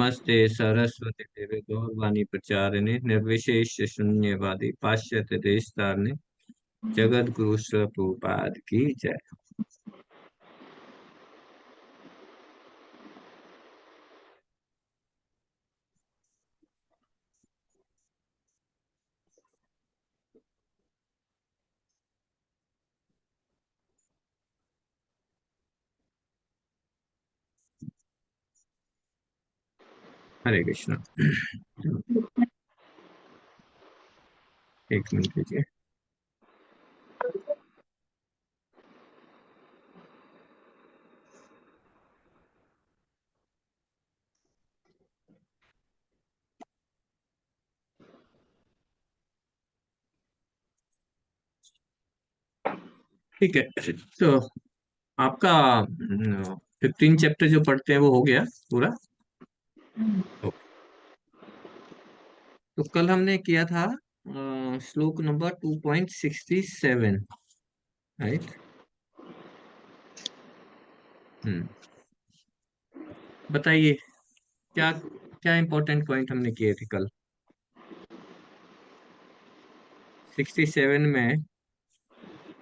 नमस्ते सरस्वती देवे गौरवाणी प्रचारिणे निर्विशेष शून्यवादी पाश्चात्य देश तारणे जगत गुरु प्रभुपाद की जय। हरे कृष्णा। एक मिनट लीजिए। ठीक है, तो आपका 15 चैप्टर जो पढ़ते हैं वो हो गया पूरा। ओके। तो कल हमने किया था श्लोक नंबर 2.67, राइट। हम्म। बताइए, क्या क्या इंपॉर्टेंट पॉइंट हमने किए थे कल 67 में?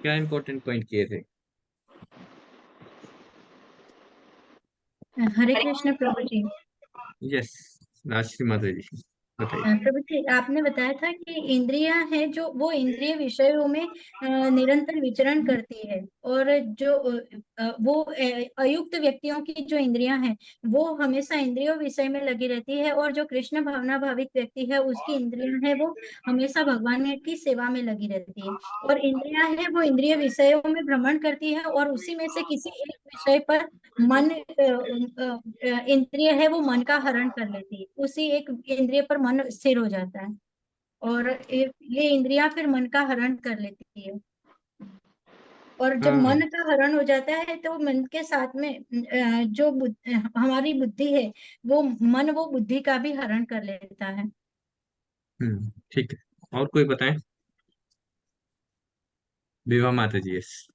क्या इंपॉर्टेंट पॉइंट किए थे? हरे कृष्ण प्रभु जी। यस, राजश्री माता जी बताइए। प्रभु जी, आपने बताया था कि इंद्रियां हैं जो वो इंद्रिय विषयों में निरंतर विचरण करती है, और जो वो अयुक्त व्यक्तियों की जो इंद्रियां हैं वो हमेशा इंद्रियों विषय में लगी रहती है, और जो कृष्ण भावना भावित व्यक्ति है उसकी इंद्रियां हैं वो हमेशा भगवान की सेवा में लगी रहती है। और इंद्रियां हैं वो इंद्रिय विषयों में भ्रमण करती है, और उसी में से किसी एक विषय पर मन इंद्रिय है वो मन का हरण कर लेती है, उसी एक इंद्रिय पर मन स्थिर हो जाता है, और ये इंद्रियां फिर मन का हरण कर लेती है। और जब हाँ। मन का हरण हो जाता है तो मन के साथ में जो हमारी बुद्धि है वो मन वो बुद्धि का भी हरण कर लेता है। ठीक है, और कोई बताएं? विभा माता जी, यस।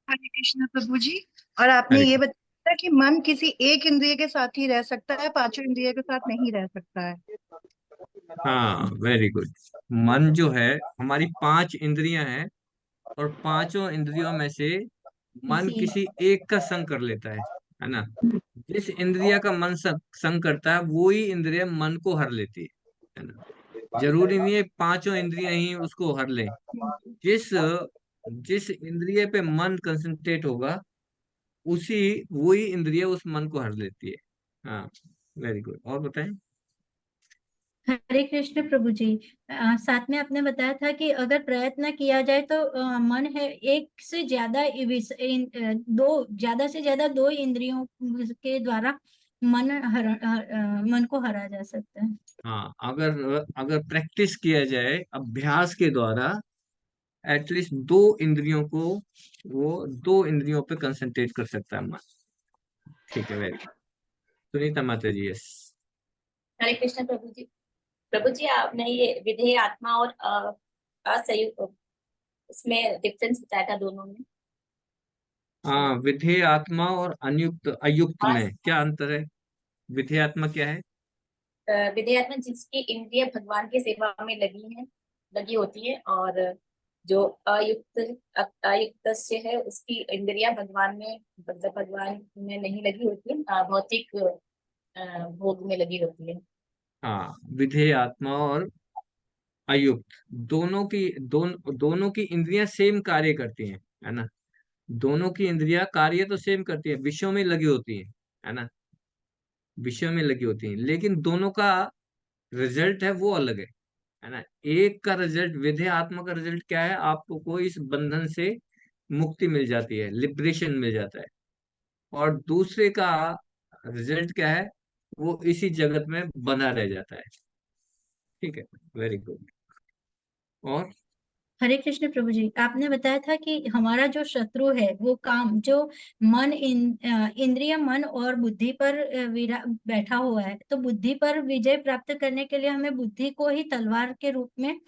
हरे कृष्ण प्रभु जी। और आपने हरे ये कृष्ण। बताया कि मन किसी एक इंद्रिय के साथ ही रह सकता है, पांचों इंद्रिय के साथ नहीं रह सकता है। हाँ, वेरी गुड। मन जो है, हमारी 5 इंद्रियां हैं, और पांचों इंद्रियों में से मन किसी किसी एक का संग कर लेता है ना। जिस इंद्रिया का मन संग करता है वो ही इंद्रिय मन को हर लेती है ना। जरूरी नहीं है 5 इंद्रियां ही उसको हर लें। जिस जिस इंद्रिय पे मन कंसंट्रेट होगा, उसी वही इंद्रिय उस मन को हर लेती है। हाँ, वेरी गुड। और बताएं। हरे कृष्ण प्रभु जी। साथ में आपने बताया था कि अगर प्रयत्न किया जाए तो मन है एक से ज्यादा दो ज्यादा से ज्यादा दो इंद्रियों के द्वारा मन को हरा जा सकता है। हाँ, अगर अगर प्रैक्टिस किया जाए अभ्यास के द्वारा, एटलीस्ट दो इंद्रियों पे कंसंट्रेट कर सकता है मन। ठीक है, वेरी गुड। सुनीता माता जी, यस। हरे कृष्ण प्रभु जी। प्रभु जी, आपने ये विधेय आत्मा और असंयुक्त, इसमें डिफरेंस बताया था दोनों में। हाँ, विधेय आत्मा और अयुक्त अयुक्त अस- में क्या अंतर है? विधेय आत्मा क्या है? विधेय आत्मा जिसकी इंद्रिय भगवान की सेवा में लगी होती है, और जो अयुक्त अयुक्त है उसकी इंद्रिया भगवान में, मतलब भगवान में नहीं लगी होती है, भौतिक भोग में लगी होती है। हाँ, विधेय आत्मा और अयुक्त, दोनों की इंद्रियां सेम कार्य करती हैं, है ना। दोनों की इंद्रियां कार्य तो सेम करती है, विषयों में लगी होती है ना। विषयों में लगी होती है, लेकिन दोनों का रिजल्ट है वो अलग है ना। एक का रिजल्ट, विधेय आत्मा का रिजल्ट क्या है? आपको इस बंधन से मुक्ति मिल जाती है, लिबरेशन मिल जाता है। और दूसरे का रिजल्ट क्या है? वो इसी जगत में बंधा रह जाता है। ठीक है, वेरी गुड। और हरे कृष्ण प्रभु जी, आपने बताया था कि हमारा जो शत्रु है वो काम, जो इंद्रिय मन और बुद्धि पर बैठा हुआ है, तो बुद्धि पर विजय प्राप्त करने के लिए हमें बुद्धि को ही तलवार के रूप में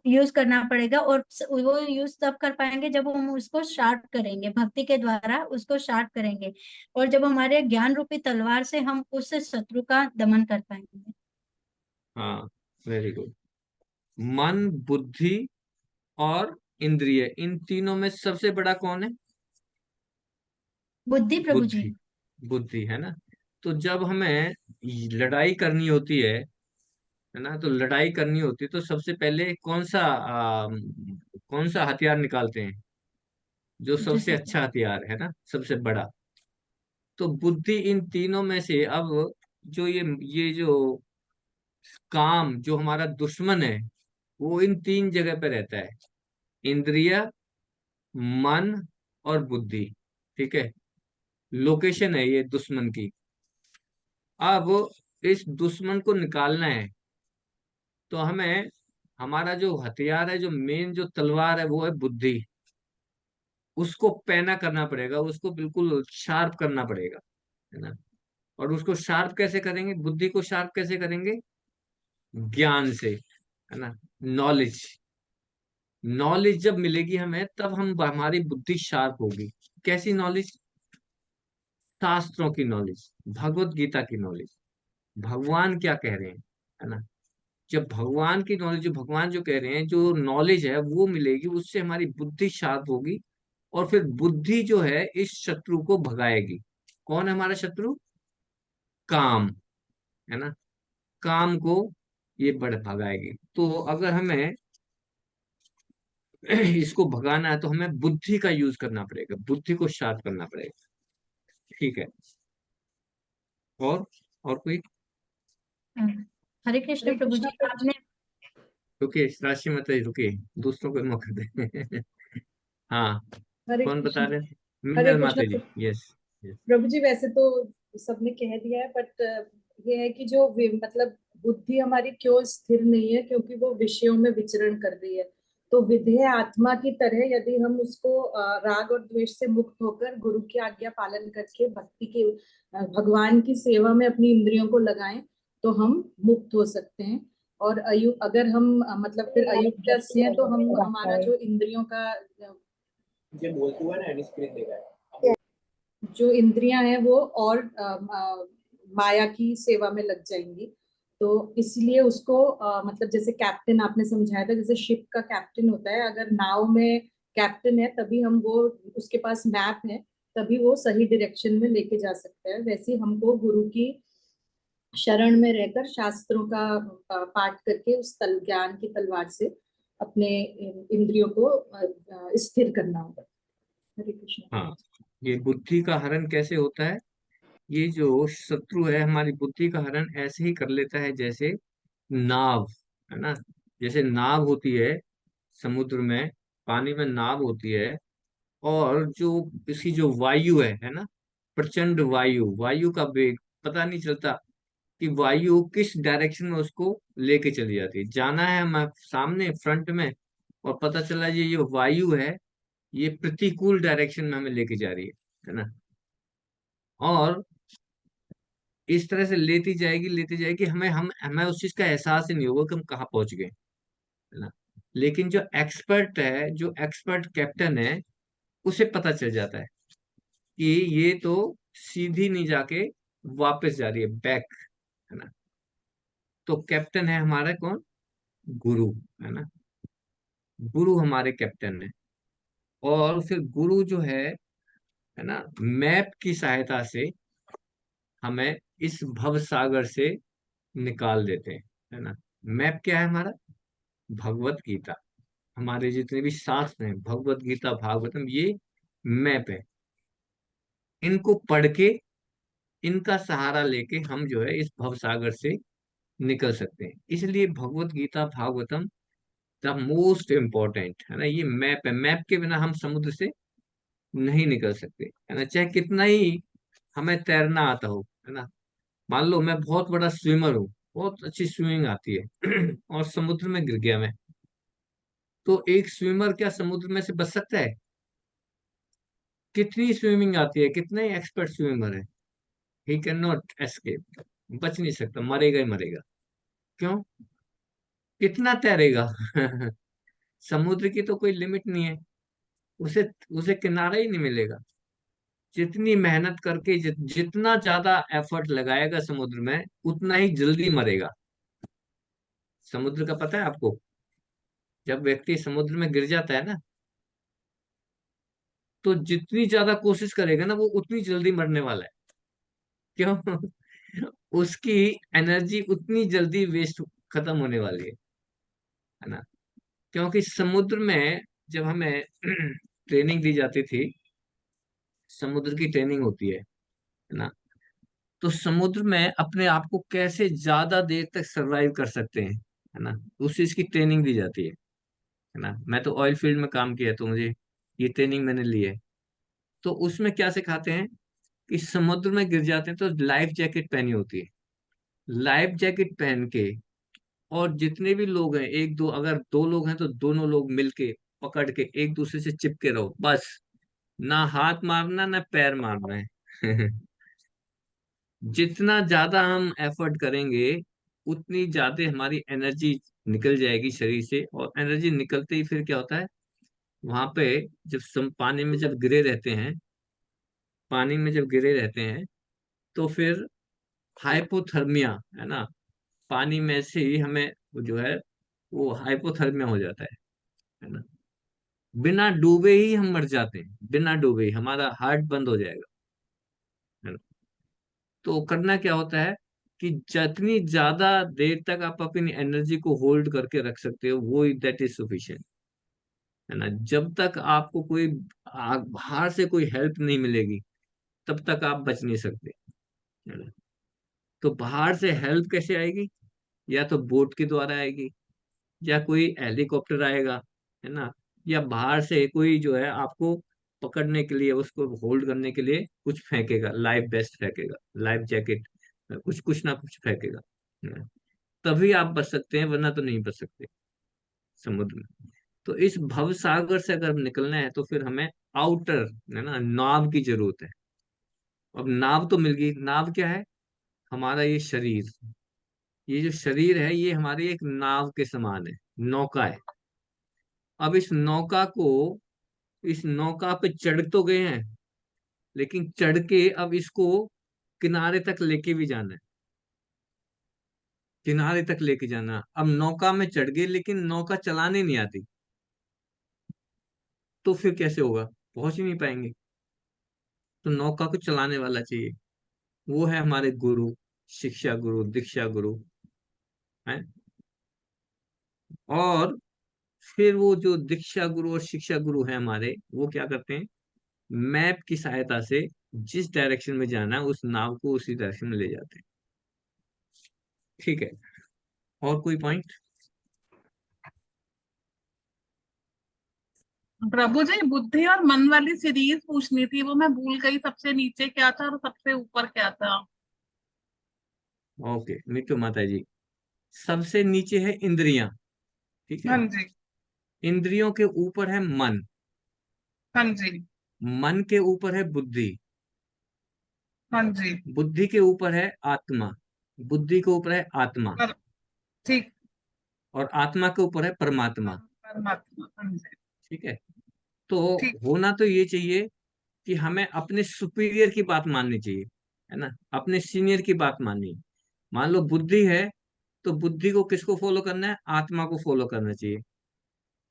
यूज करना पड़ेगा। और वो यूज तब कर पाएंगे जब हम उसको शार्प करेंगे, भक्ति के द्वारा उसको शार्प करेंगे, और जब हमारे ज्ञान रूपी तलवार से हम उस शत्रु का दमन कर पाएंगे। हाँ, वेरी गुड। मन, बुद्धि और इंद्रिय, इन तीनों में सबसे बड़ा कौन है? बुद्धि प्रभु जी। बुद्धि। बुद्धि है ना। तो जब हमें लड़ाई करनी होती है ना, तो लड़ाई करनी होती है तो सबसे पहले कौन सा हथियार निकालते हैं? जो जो सबसे सत्य। अच्छा हथियार है ना, सबसे बड़ा। तो बुद्धि इन तीनों में से अब जो ये जो काम, जो हमारा दुश्मन है, वो इन तीन जगह पे रहता है। इंद्रिय, मन और बुद्धि। ठीक है, लोकेशन है ये दुश्मन की। अब इस दुश्मन को निकालना है, तो हमें हमारा जो हथियार है, जो मेन जो तलवार है, वो है बुद्धि। उसको पैना करना पड़ेगा, उसको बिल्कुल शार्प करना पड़ेगा, है ना। और उसको शार्प कैसे करेंगे? बुद्धि को शार्प कैसे करेंगे? ज्ञान से, है ना। नॉलेज। नॉलेज जब मिलेगी हमें, तब हम हमारी बुद्धि शार्प होगी। कैसी नॉलेज? शास्त्रों की नॉलेज, भगवत गीता की नॉलेज, भगवान क्या कह रहे हैं, है ना। जब भगवान की नॉलेज, जो भगवान जो कह रहे हैं, जो नॉलेज है वो मिलेगी, उससे हमारी बुद्धि शार्प होगी। और फिर बुद्धि जो है इस शत्रु को भगाएगी। कौन है हमारा शत्रु? काम, है ना। काम को ये बढ़ भगाएगी। तो अगर हमें इसको भगाना है, तो हमें बुद्धि का यूज करना पड़ेगा, बुद्धि को शार्प करना पड़ेगा। ठीक है। और कोई? हरे कृष्ण हरे प्रभु कृष्णा जी, प्रभु जी। आपने। रुकिए, राशि मत रुकिए, दूसरों को मौका दे। हाँ, हरे कौन बता कृष्ण। रहे? हरे मंगल कृष्ण माता जी, यस। यस। प्रभु जी, वैसे तो सबने कह दिया है, बट ये है कि जो मतलब बुद्धि हमारी क्यों स्थिर नहीं है, क्योंकि वो विषयों में विचरण कर रही है। तो विधेय आत्मा की तरह यदि हम उसको राग और द्वेष से मुक्त होकर गुरु की आज्ञा पालन करके भक्ति के भगवान की सेवा में अपनी इंद्रियों को लगाएं, तो हम मुक्त हो सकते हैं। और अगर हम मतलब फिर अयुक्त हैं, तो हम हमारा जो इंद्रियों का जो इंद्रियां हैं वो और माया की सेवा में लग जाएंगी। तो इसलिए उसको मतलब जैसे कैप्टन आपने समझाया था, जैसे शिप का कैप्टन होता है, अगर नाव में कैप्टन है तभी हम वो, उसके पास मैप है, तभी वो सही डायरेक्शन में लेके जा सकता है। वैसे ही हमको गुरु की शरण में रहकर शास्त्रों का पाठ करके उस ज्ञान की तलवार से अपने इंद्रियों को स्थिर करना होगा। हरे कृष्ण। हाँ, ये बुद्धि का हरण कैसे होता है? ये जो शत्रु है हमारी बुद्धि का हरण ऐसे ही कर लेता है, जैसे नाव, है ना। जैसे नाव होती है समुद्र में, पानी में नाव होती है। और जो इसकी जो वायु है ना, प्रचंड वायु, वायु का वेग पता नहीं चलता कि वायु किस डायरेक्शन में उसको लेके चली जाती है। जाना है हमारे सामने फ्रंट में, और पता चला ये वायु है, ये प्रतिकूल डायरेक्शन में हमें लेके जा रही है ना। और इस तरह से लेती जाएगी, हमें उस चीज का एहसास ही नहीं होगा कि हम कहाँ पहुंच गए, है ना। लेकिन जो एक्सपर्ट है, जो एक्सपर्ट कैप्टन है, उसे पता चल जाता है कि ये तो सीधी नहीं जाके वापस जा रही है, बैक, है ना। तो कैप्टन है हमारा कौन? गुरु, है ना। गुरु हमारे कैप्टन है। और फिर गुरु जो है ना, मैप की सहायता से हमें इस भव सागर से निकाल देते हैं, है ना। मैप क्या है हमारा? भगवत गीता। हमारे जितने भी शास्त्र हैं, भगवत गीता, भागवतम, ये मैप है। इनको पढ़ के, इनका सहारा लेके हम जो है इस भव सागर से निकल सकते हैं। इसलिए Bhagavad Gita, Bhagavatam the most important, है ना। ये मैप है, मैप के बिना हम समुद्र से नहीं निकल सकते, है ना। चाहे कितना ही हमें तैरना आता हो, है ना। मान लो मैं बहुत बड़ा स्विमर हूँ, बहुत अच्छी स्विमिंग आती है, और समुद्र में गिर गया मैं, तो एक स्विमर क्या समुद्र में से बच सकता है? कितनी स्विमिंग आती है, कितने एक्सपर्ट स्विमर है, ही कैन नॉट एस्केप, बच नहीं सकता, मरेगा ही मरेगा। क्यों? कितना तैरेगा? समुद्र की तो कोई लिमिट नहीं है, उसे उसे किनारा ही नहीं मिलेगा। जितनी मेहनत करके जितना ज्यादा एफर्ट लगाएगा समुद्र में, उतना ही जल्दी मरेगा। समुद्र का पता है आपको? जब व्यक्ति समुद्र में गिर जाता है ना, तो जितनी ज्यादा कोशिश करेगा ना, वो उतनी जल्दी मरने वाला है। क्यों? उसकी एनर्जी उतनी जल्दी वेस्ट, खत्म होने वाली है ना। क्योंकि समुद्र में जब हमें ट्रेनिंग दी जाती थी, समुद्र की ट्रेनिंग होती है ना, तो समुद्र में अपने आप को कैसे ज्यादा देर तक सरवाइव कर सकते हैं, है ना, उस चीज की ट्रेनिंग दी जाती है ना। मैं तो ऑयल फील्ड में काम किया, तो मुझे ये ट्रेनिंग मैंने ली है। तो उसमें क्या सिखाते हैं कि समुद्र में गिर जाते हैं तो लाइफ जैकेट पहनी होती है। लाइफ जैकेट पहन के, और जितने भी लोग हैं, एक दो, अगर दो लोग हैं तो दोनों लोग मिलके पकड़ के एक दूसरे से चिपके रहो बस। ना हाथ मारना ना पैर मारना है। जितना ज्यादा हम एफर्ट करेंगे, उतनी ज्यादा हमारी एनर्जी निकल जाएगी शरीर से, और एनर्जी निकलते ही फिर क्या होता है, वहां पे जब पानी में जब गिरे रहते हैं, पानी में जब गिरे रहते हैं, तो फिर हाइपोथर्मिया, है ना, पानी में से ही हमें वो जो है, वो हाइपोथर्मिया हो जाता है ना। बिना डूबे ही हम मर जाते हैं, बिना डूबे ही हमारा हार्ट बंद हो जाएगा, है ना। तो करना क्या होता है कि जितनी ज्यादा देर तक आप अपनी एनर्जी को होल्ड करके रख सकते हो, वो दैट इज सफिशिएंट, है ना। जब तक आपको कोई बाहर से कोई हेल्प नहीं मिलेगी, तब तक आप बच नहीं सकते, है ना। तो बाहर से हेल्प कैसे आएगी? या तो बोट के द्वारा आएगी, या कोई हेलीकॉप्टर आएगा, है ना, या बाहर से कोई जो है आपको पकड़ने के लिए, उसको होल्ड करने के लिए कुछ फेंकेगा, लाइफ बेस्ट फेंकेगा, लाइफ जैकेट, कुछ कुछ ना कुछ फेंकेगा, है ना। तभी आप बच सकते हैं, वरना तो नहीं बच सकते समुद्र में। तो इस भव सागर से अगर निकलना है, तो फिर हमें आउटर, है ना, नाव की जरूरत है। अब नाव तो मिल गई। नाव क्या है? हमारा ये शरीर, ये जो शरीर है, ये हमारे एक नाव के समान है, नौका है। अब इस नौका पे चढ़ तो गए हैं, लेकिन चढ़ के अब इसको किनारे तक लेके भी जाना है, किनारे तक लेके जाना। अब नौका में चढ़ गए, लेकिन नौका चलाने नहीं आती, तो फिर कैसे होगा? पहुंच ही नहीं पाएंगे। तो नौका को चलाने वाला चाहिए, वो है हमारे गुरु, शिक्षा गुरु, दीक्षा गुरु है। और फिर वो जो दीक्षा गुरु और शिक्षा गुरु है हमारे, वो क्या करते हैं, मैप की सहायता से जिस डायरेक्शन में जाना है, उस नाव को उसी डायरेक्शन में ले जाते हैं। ठीक है, और कोई पॉइंट? प्रभु जी, बुद्धि और मन वाली सीरीज पूछनी थी, वो मैं भूल गई। सबसे नीचे क्या था और सबसे ऊपर क्या था? ओके मिट्टू माता जी, सबसे नीचे है इंद्रियां, ठीक हाँ है। जी। इंद्रियों के ऊपर है मन, हाँ जी। मन के ऊपर है बुद्धि, हाँ जी। बुद्धि के ऊपर है आत्मा, बुद्धि के ऊपर है आत्मा, पर, ठीक। और आत्मा के ऊपर है परमात्मा। परमात्मा, हाँ जी। ठीक है। तो ठीक। होना तो ये चाहिए कि हमें अपने सुपीरियर की बात माननी चाहिए, है ना, अपने सीनियर की बात माननी। मान लो बुद्धि है, तो बुद्धि को किसको फॉलो करना है? आत्मा को फॉलो करना चाहिए,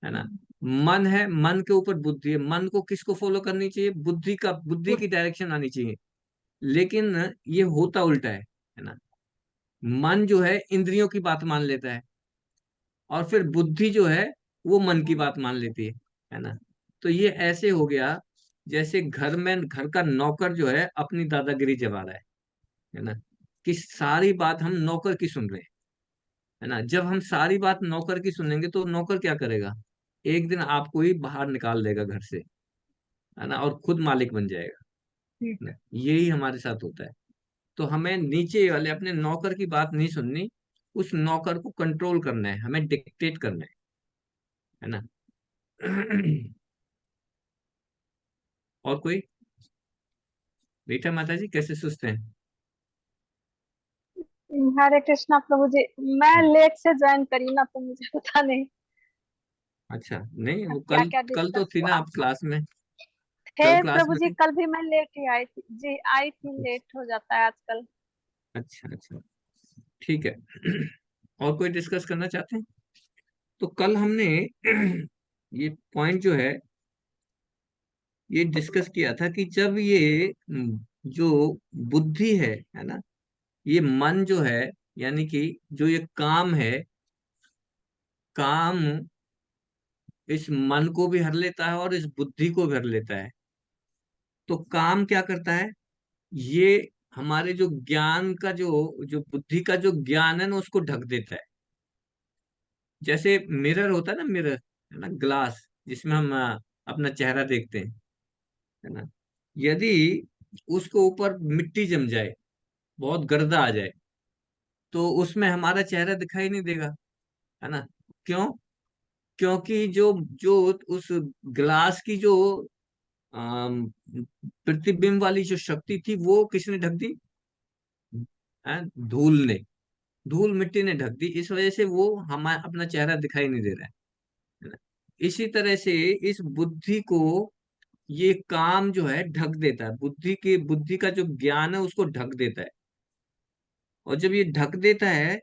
है ना। मन है, मन के ऊपर बुद्धि है, मन को किसको फॉलो करनी चाहिए? बुद्धि की डायरेक्शन आनी चाहिए। लेकिन ये होता उल्टा है ना। मन जो है इंद्रियों की बात मान लेता है, और फिर बुद्धि जो है वो मन की बात मान लेती है ना। तो ये ऐसे हो गया, जैसे घर का नौकर जो है अपनी दादागिरी जमा रहा है ना, कि सारी बात हम नौकर की सुन रहे हैं, है ना। जब हम सारी बात नौकर की सुनेंगे, तो नौकर क्या करेगा? एक दिन आपको ही बाहर निकाल देगा घर से, है ना, और खुद मालिक बन जाएगा, ठीक है ना। है। यही हमारे साथ होता है। तो हमें नीचे वाले अपने नौकर की बात नहीं सुननी, उस नौकर को कंट्रोल करना है, हमें डिक्टेट करना है ना। और कोई? रीटा माता जी कैसे सुस्त हैं? हरे कृष्णा प्रभु जी। मैं लेट से ज्वाइन करी ना, तो मुझे पता नहीं अच्छा, नहीं वो क्या कल क्या कल तो डिस्कस थी ना हुआ। आप क्लास में? थे कल क्लास प्रभु में जी, थे? कल भी मैं लेट ही आई थी जी, आई थी, लेट हो जाता है आजकल। अच्छा अच्छा, ठीक है। और कोई डिस्कस करना चाहते हैं? तो कल हमने ये पॉइंट जो है ये डिस्कस किया था कि जब ये जो बुद्धि है ना, ये मन जो है, यानी कि जो ये काम है, काम इस मन को भी हर लेता है और इस बुद्धि को भी हर लेता है। तो काम क्या करता है? ये हमारे जो ज्ञान का जो जो बुद्धि का जो ज्ञान है ना, उसको ढक देता है। जैसे मिरर होता है ना, मिरर है ना, ग्लास जिसमें हम अपना चेहरा देखते हैं, है ना। यदि उसको ऊपर मिट्टी जम जाए, बहुत गर्दा आ जाए, तो उसमें हमारा चेहरा दिखाई नहीं देगा, है ना। क्यों? क्योंकि जो जो उस ग्लास की जो अम, प्रतिबिंब वाली जो शक्ति थी वो किसने ढक दी? है, धूल ने, धूल मिट्टी ने ढक दी। इस वजह से वो हम अपना चेहरा दिखाई नहीं दे रहा है ना। इसी तरह से इस बुद्धि को ये काम जो है ढक देता है, बुद्धि का जो ज्ञान है उसको ढक देता है। और जब ये ढक देता है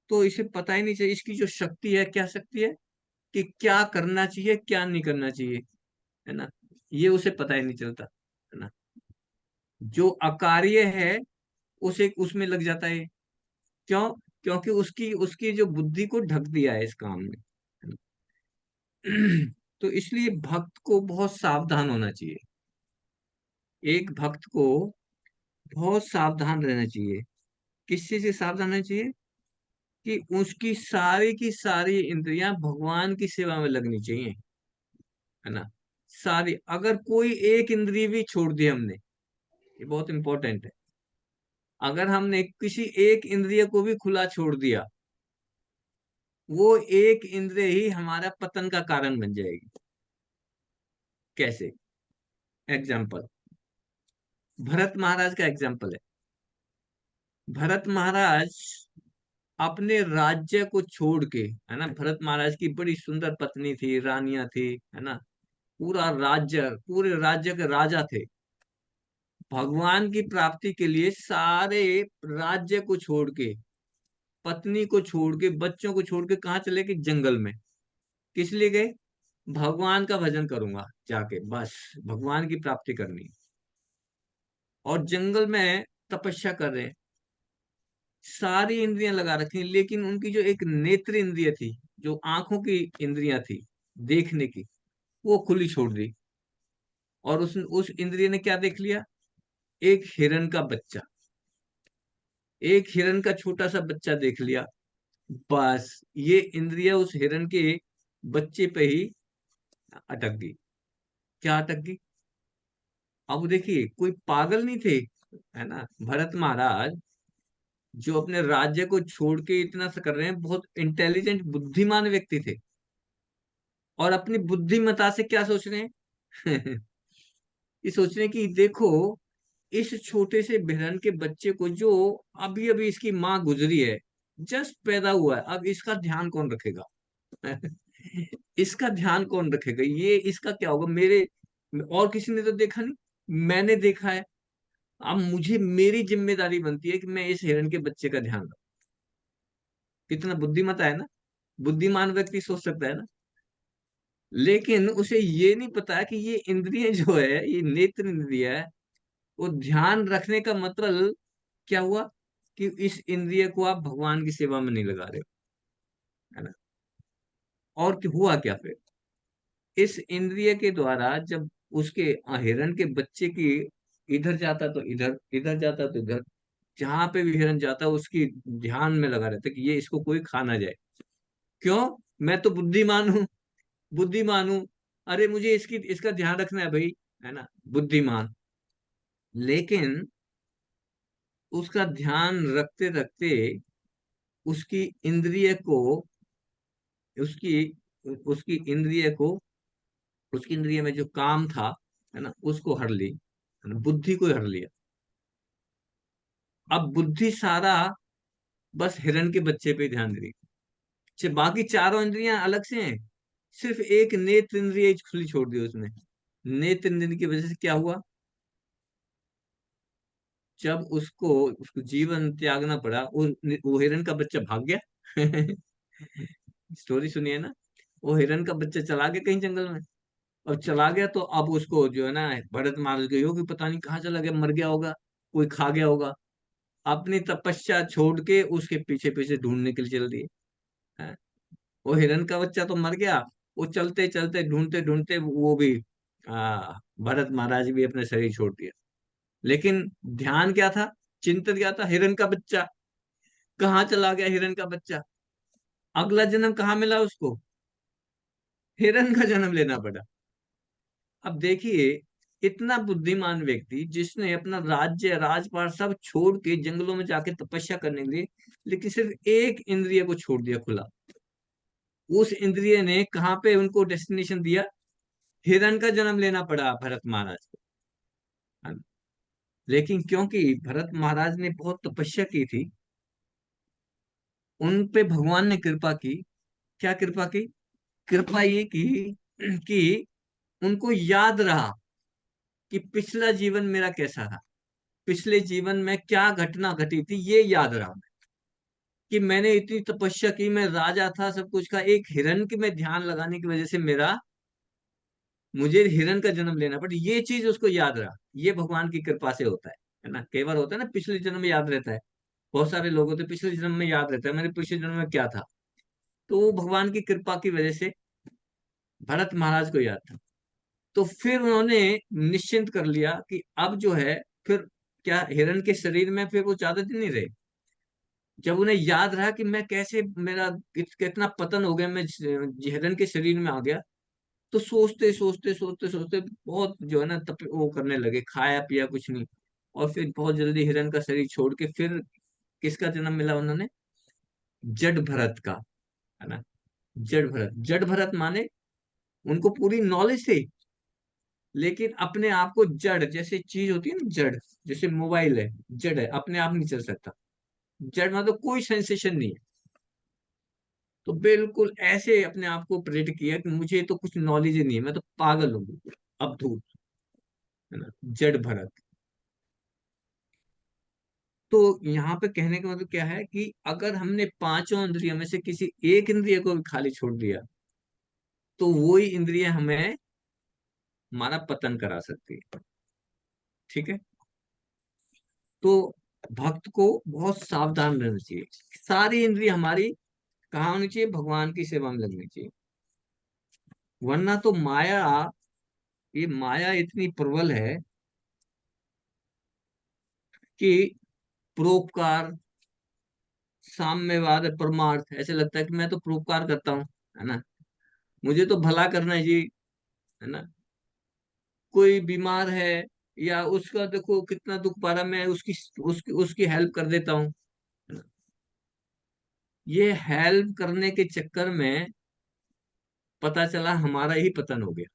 तो इसे पता ही नहीं चाहिए इसकी जो शक्ति है, क्या शक्ति है, कि क्या करना चाहिए क्या नहीं करना चाहिए, है ना। ये उसे पता ही नहीं चलता, है ना। जो अकार्य है उसे उसमें लग जाता है। क्यों? क्योंकि उसकी उसकी जो बुद्धि को ढक दिया है इस काम ने, है ना? तो इसलिए भक्त को बहुत सावधान होना चाहिए। एक भक्त को बहुत सावधान रहना चाहिए। किस चीज से सावधान रहना चाहिए? कि उसकी सारी की सारी इंद्रियां भगवान की सेवा में लगनी चाहिए, है ना। सारी, अगर कोई एक इंद्रिय भी छोड़ दी हमने, ये बहुत इंपॉर्टेंट है। अगर हमने किसी एक इंद्रिय को भी खुला छोड़ दिया, वो एक इंद्रिय ही हमारा पतन का कारण बन जाएगी। कैसे? एग्जाम्पल, भरत महाराज का एग्जाम्पल है। भरत महाराज अपने राज्य को छोड़ के, है ना, भरत महाराज की बड़ी सुंदर पत्नी थी, रानियां थी, है ना, पूरा राज्य, पूरे राज्य के राजा थे। भगवान की प्राप्ति के लिए सारे राज्य को छोड़ के, पत्नी को छोड़ के, बच्चों को छोड़ के कहाँ चले गए? जंगल में। किस लिए गए? भगवान का भजन करूंगा जाके, बस भगवान की प्राप्ति करनी। और जंगल में तपस्या कर रहे हैं, सारी इंद्रियां लगा रखी, लेकिन उनकी जो एक नेत्र इंद्रिय थी, जो आंखों की इंद्रियां थी देखने की, वो खुली छोड़ दी। और उस इंद्रिय ने क्या देख लिया? एक हिरण का बच्चा, एक हिरण का छोटा सा बच्चा देख लिया। बस ये इंद्रिय उस हिरण के बच्चे पे ही अटक गई। क्या अटक गई? अब देखिए, कोई पागल नहीं थे, है ना। भरत महाराज जो अपने राज्य को छोड़ के इतना सा कर रहे हैं, बहुत इंटेलिजेंट बुद्धिमान व्यक्ति थे। और अपनी बुद्धिमता से क्या सोच रहे हैं? ये सोच रहे हैं कि देखो, इस छोटे से भिड़न के बच्चे को, जो अभी अभी इसकी माँ गुजरी है, जस्ट पैदा हुआ है, अब इसका ध्यान कौन रखेगा? इसका ध्यान कौन रखेगा? ये इसका क्या होगा? मेरे और किसी ने तो देखा नहीं, मैंने देखा है। अब मुझे, मेरी जिम्मेदारी बनती है कि मैं इस हिरण के बच्चे का ध्यान रखूं। कितना बुद्धिमता है ना, बुद्धिमान व्यक्ति सोच सकता है ना। लेकिन उसे ये नहीं पता कि ये इंद्रिय जो है, ये नेत्र इंद्रिय है, वो ध्यान रखने का मतलब क्या हुआ? कि इस इंद्रिय को आप भगवान की सेवा में नहीं लगा रहे हो, है ना। और हुआ क्या फिर? इस इंद्रिय के द्वारा जब उसके हिरण के बच्चे की, इधर जाता तो इधर, इधर जाता तो इधर, जहां पे भी हिरण जाता उसकी ध्यान में लगा रहता कि ये इसको कोई खा ना जाए। क्यों? मैं तो बुद्धिमान हूँ, बुद्धिमान हूँ, अरे मुझे इसका ध्यान रखना है भाई, है ना, बुद्धिमान। लेकिन उसका ध्यान रखते रखते उसकी इंद्रिय को, उसकी उसकी इंद्रिय को उसकी इंद्रिय में जो काम था, है ना, उसको हर ली, है ना, बुद्धि को हर लिया। अब बुद्धि सारा बस हिरण के बच्चे पे ध्यान दे रही। बाकी चारों इंद्रियां अलग से हैं, सिर्फ एक नेत्र इंद्रिय खुली छोड़ दी उसने। नेत्र इंद्रिय की वजह से क्या हुआ, जब उसको उसको जीवन त्यागना पड़ा, वो हिरण का बच्चा भाग गया। स्टोरी सुनिए ना। वो हिरण का बच्चा चला गया कहीं जंगल में। अब चला गया तो अब उसको जो है ना, भरत मार गई होगी, पता नहीं कहाँ चला गया, मर गया होगा, कोई खा गया होगा। अपनी तपस्या छोड़ के उसके पीछे पीछे ढूंढने के लिए चल दिए। हैं? वो हिरण का बच्चा तो मर गया। वो चलते चलते ढूंढते ढूंढते वो भी, भरत महाराज भी अपने शरीर छोड़ दिया। लेकिन ध्यान क्या था, चिंतन क्या था, हिरण का बच्चा कहाँ चला गया, हिरण का बच्चा। अगला जन्म कहाँ मिला उसको, हिरण का जन्म लेना पड़ा। अब देखिए, इतना बुद्धिमान व्यक्ति जिसने अपना राज्य राजपाट सब छोड़ के जंगलों में जाके तपस्या करने के लिए, लेकिन सिर्फ एक इंद्रिय को छोड़ दिया खुला। उस इंद्रिय ने कहाँ पे उनको डेस्टिनेशन दिया, हिरण का जन्म लेना पड़ा भरत महाराज को। है ना? लेकिन क्योंकि भरत महाराज ने बहुत तपस्या की थी, उन पे भगवान ने कृपा की। क्या कृपा की, कृपा ये की कि उनको याद रहा कि पिछला जीवन मेरा कैसा था, पिछले जीवन में क्या घटना घटी थी, ये याद रहा कि मैंने इतनी तपस्या की, मैं राजा था, सब कुछ का, एक हिरण के में ध्यान लगाने की वजह से मुझे हिरण का जन्म लेना पड़ा, ये चीज उसको याद रहा। ये भगवान की कृपा से होता है ना। कई बार होता है ना, पिछले जन्म में याद रहता है। बहुत सारे लोग होते हैं, पिछले जन्म में याद रहता है मैंने पिछले जन्म में क्या था। तो वो भगवान की कृपा की वजह से भरत महाराज को याद था। तो फिर उन्होंने निश्चिंत कर लिया कि अब जो है, फिर क्या हिरण के शरीर में फिर वो ज्यादा दिन नहीं रहे। जब उन्हें याद रहा कि मैं कैसे, मेरा कितना पतन हो गया, मैं हिरण के शरीर में आ गया, तो सोचते सोचते सोचते सोचते बहुत जो है ना तप वो करने लगे, खाया पिया कुछ नहीं। और फिर बहुत जल्दी हिरण का शरीर छोड़ के फिर किसका जन्म मिला उन्होंने, जड भरत का। है ना, जड भरत, जड भरत माने उनको पूरी नॉलेज थी, लेकिन अपने आप को जड़, जैसे चीज होती है ना जड़, जैसे मोबाइल है, जड़ है, अपने आप नहीं चल सकता। जड़ मतलब कोई सेंसेशन नहीं है। तो बिल्कुल ऐसे अपने आप को प्रेडिक्ट किया कि मुझे तो कुछ नॉलेज ही नहीं है, मैं तो पागल हूँ बिल्कुल, अवधूत। है ना, जड़ भरत। तो यहाँ पे कहने का मतलब क्या है कि अगर हमने पांचों इंद्रियों में से किसी एक इंद्रिय को भी खाली छोड़ दिया, तो वही इंद्रिय हमें हमारा पतन करा सकती है। ठीक है। तो भक्त को बहुत सावधान रहना चाहिए। सारी इंद्रिय हमारी कहाँ होनी चाहिए, भगवान की सेवा में लगनी चाहिए। वरना तो माया, ये माया इतनी प्रबल है कि परोपकार, साम्यवाद, परमार्थ, ऐसे लगता है कि मैं तो परोपकार करता हूँ, है ना, मुझे तो भला करना है जी। है ना, कोई बीमार है या उसका देखो कितना दुख पा रहा, मैं उसकी उसकी उसकी हेल्प कर देता हूँ। है ना? ये हेल्प करने के चक्कर में पता चला हमारा ही पतन हो गया।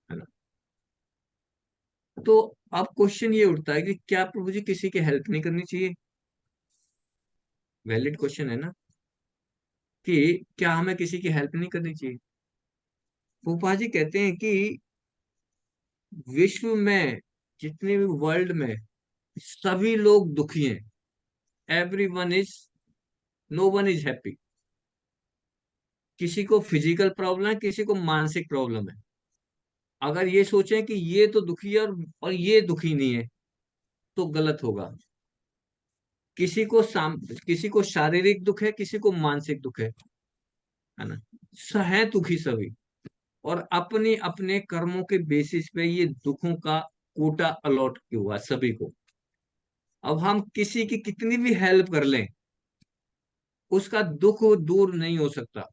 है ना। तो अब क्वेश्चन ये उठता है कि क्या प्रभु जी किसी की हेल्प नहीं करनी चाहिए। वैलिड क्वेश्चन है ना, कि क्या हमें किसी की हेल्प नहीं करनी चाहिए। फूफा जी कहते हैं कि विश्व में, जितने भी वर्ल्ड में, सभी लोग दुखी हैं। Every one is, no one is happy. किसी को फिजिकल प्रॉब्लम है, किसी को मानसिक प्रॉब्लम है। अगर ये सोचें कि ये तो दुखी है और ये दुखी नहीं है, तो गलत होगा। किसी को शारीरिक दुख है, किसी को मानसिक दुख है ना, है दुखी सभी। और अपने अपने कर्मों के बेसिस पे ये दुखों का कोटा अलॉट हुआ सभी को। अब हम किसी की कितनी भी हेल्प कर लें, उसका दुख दूर नहीं हो सकता।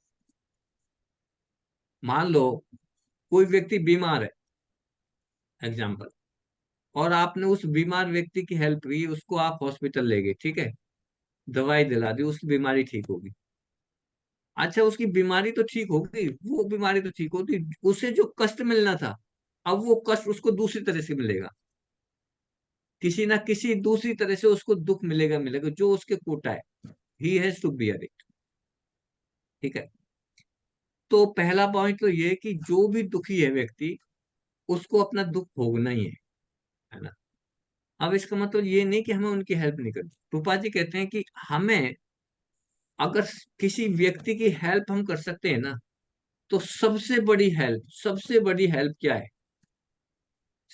मान लो कोई व्यक्ति बीमार है, एग्जाम्पल, और आपने उस बीमार व्यक्ति की हेल्प की, उसको आप हॉस्पिटल ले गए, ठीक है, दवाई दिला दी, उसकी बीमारी ठीक होगी। अच्छा, उसकी बीमारी तो ठीक हो गई, वो बीमारी तो ठीक होती, उसे जो कष्ट मिलना था, अब वो कष्ट उसको दूसरी तरह से मिलेगा, किसी ना किसी दूसरी तरह से उसको दुख मिलेगा, मिलेगा जो उसके कोटा है। He has to bear it. ठीक है। तो पहला पॉइंट तो ये है कि जो भी दुखी है व्यक्ति, उसको अपना दुख भोगना ही है ना। अब इसका मतलब ये नहीं कि हमें उनकी हेल्प नहीं करनी। रूपा जी कहते हैं कि हमें अगर किसी व्यक्ति की हेल्प हम कर सकते हैं ना, तो सबसे बड़ी हेल्प क्या है?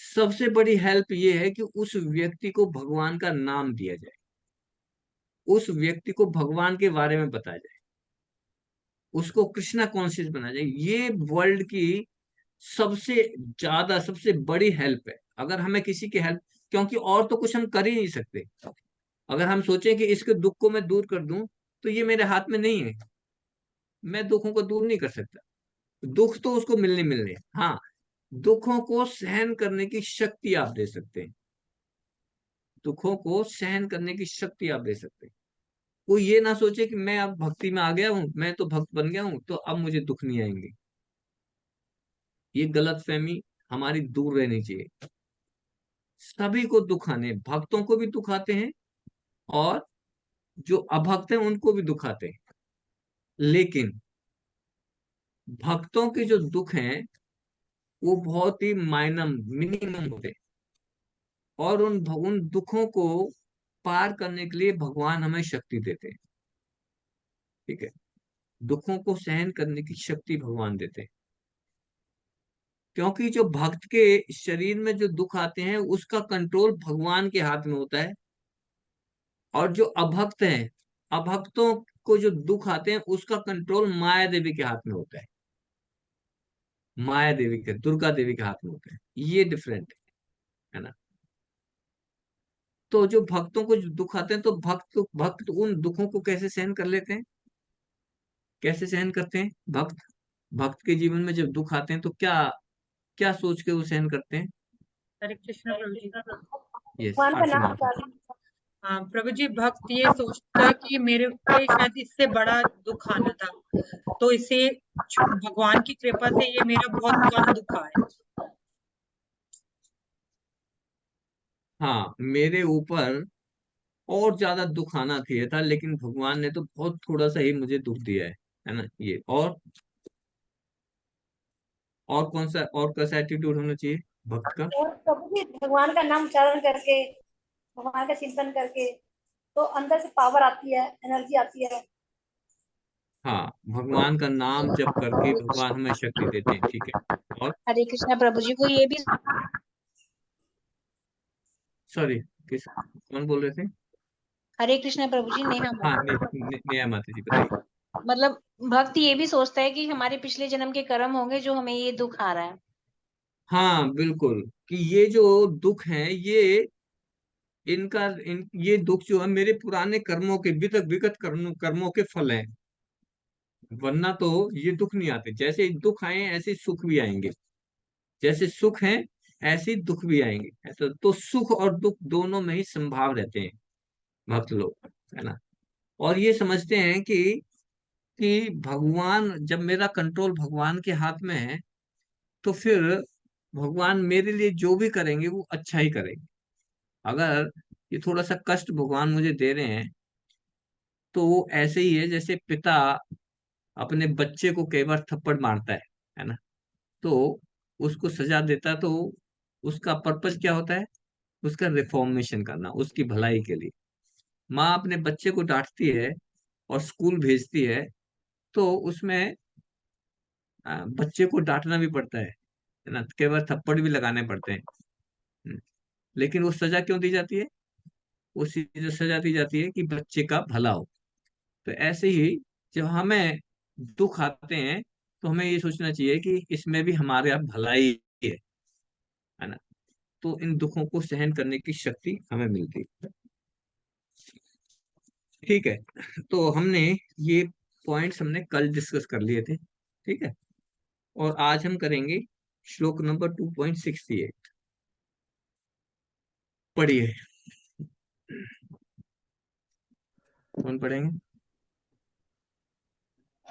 सबसे बड़ी हेल्प ये है कि उस व्यक्ति को भगवान का नाम दिया जाए, उस व्यक्ति को भगवान के बारे में बताया जाए, उसको कृष्णा कॉन्शियस बनाया जाए। ये वर्ल्ड की सबसे ज्यादा सबसे बड़ी हेल्प है, अगर हमें किसी की हेल्प, क्योंकि और तो कुछ हम कर ही नहीं सकते। अगर हम सोचें कि इसके दुख को मैं दूर कर दूं, तो ये मेरे हाथ में नहीं है, मैं दुखों को दूर नहीं कर सकता। दुख तो उसको मिलने मिलने हैं। हाँ, दुखों को सहन करने की शक्ति आप दे सकते हैं, दुखों को सहन करने की शक्ति आप दे सकते हैं। कोई ये ना सोचे कि मैं अब भक्ति में आ गया हूं, मैं तो भक्त बन गया हूं, तो अब मुझे दुख नहीं आएंगे। ये गलत फहमी हमारी दूर रहनी चाहिए। सभी को दुख आने, भक्तों को भी दुख आते हैं, और जो अभक्त हैं उनको भी दुख आते हैं। लेकिन भक्तों के जो दुख हैं वो बहुत ही मिनिमम होते हैं, और उन दुखों को पार करने के लिए भगवान हमें शक्ति देते हैं। ठीक है। दुखों को सहन करने की शक्ति भगवान देते हैं, क्योंकि जो भक्त के शरीर में जो दुख आते हैं उसका कंट्रोल भगवान के हाथ में होता है, और जो अभक्त हैं, अभक्तों को जो दुख आते हैं उसका कंट्रोल माया देवी के हाथ में होता है, माया देवी के, दुर्गा देवी के हाथ में होता है। ये डिफरेंट है ना। तो जो भक्तों को जो दुख आते हैं, तो भक्त भक्त उन दुखों को कैसे सहन कर लेते हैं, कैसे सहन करते हैं भक्त? भक्त के जीवन में जब दुख आते हैं तो क्या क्या सोच के वो सहन करते हैं? हरे कृष्ण प्रभु जी। यस, भगवान का आरती नाम माता। उच्चारण। हाँ प्रभु जी, भक्त ये सोचता है कि मेरे पे शायद इससे बड़ा दुख आना था, तो इसे भगवान की कृपा से ये मेरा बहुत कम दुख आया। हाँ, मेरे ऊपर और ज्यादा दुख आना चाहिए था, लेकिन भगवान ने तो बहुत थोड़ा सा ही मुझे दुख दिया है ना। ये और कौन सा, और कैसा एटीट्यूड होना चाहिए भक्त का? और प्रभु जी भगवान का नाम उच्चारण करके, भगवान का चिंतन करके तो अंदर से पावर आती है, एनर्जी आती है। हाँ, भगवान का नाम जप करके भगवान हमें शक्ति देते हैं। ठीक है। और हरे कृष्णा प्रभु जी को ये भी, सॉरी, किस, कौन बोल रहे थे? हरे कृष्णा प्रभु जी, नेहा हाँ, माता। नेहा माता जी, बताइए। मतलब भक्त ये भी सोचता है कि हमारे पिछले जन्म के कर्म होंगे जो हमें ये दुख आ रहा है। हाँ बिल्कुल, कि ये जो दुख है, ये दुख जो है मेरे पुराने कर्मों के, विगत विगत कर्मों के फल हैं। वरना तो ये दुख नहीं आते। जैसे दुख आए ऐसे सुख भी आएंगे, जैसे सुख है ऐसे ही दुख भी आएंगे। तो सुख और दुख दोनों में ही संभाव रहते हैं भक्त लोग, है ना। और ये समझते हैं कि भगवान, जब मेरा कंट्रोल भगवान के हाथ में है, तो फिर भगवान मेरे लिए जो भी करेंगे वो अच्छा ही करेंगे। अगर ये थोड़ा सा कष्ट भगवान मुझे दे रहे हैं, तो वो ऐसे ही है जैसे पिता अपने बच्चे को कई बार थप्पड़ मारता है ना। तो उसको सजा देता है, तो उसका पर्पज क्या होता है? उसका रिफॉर्मेशन करना, उसकी भलाई के लिए। माँ अपने बच्चे को डांटती है और स्कूल भेजती है, तो उसमें बच्चे को डांटना भी पड़ता है ना, कई बार थप्पड़ भी लगाने पड़ते हैं। हम्म, लेकिन वो सजा क्यों दी जाती है? वो जो सजा दी जाती है कि बच्चे का भला हो। तो ऐसे ही जब हमें दुख आते हैं, तो हमें ये सोचना चाहिए कि इसमें भी हमारे आप भलाई है ना। तो इन दुखों को सहन करने की शक्ति हमें मिलती है। ठीक है। तो हमने ये पॉइंट्स हमने कल डिस्कस कर लिए थे। ठीक है। और आज हम करेंगे श्लोक नंबर 2.68। पढ़िए, कौन पढ़ेंगे?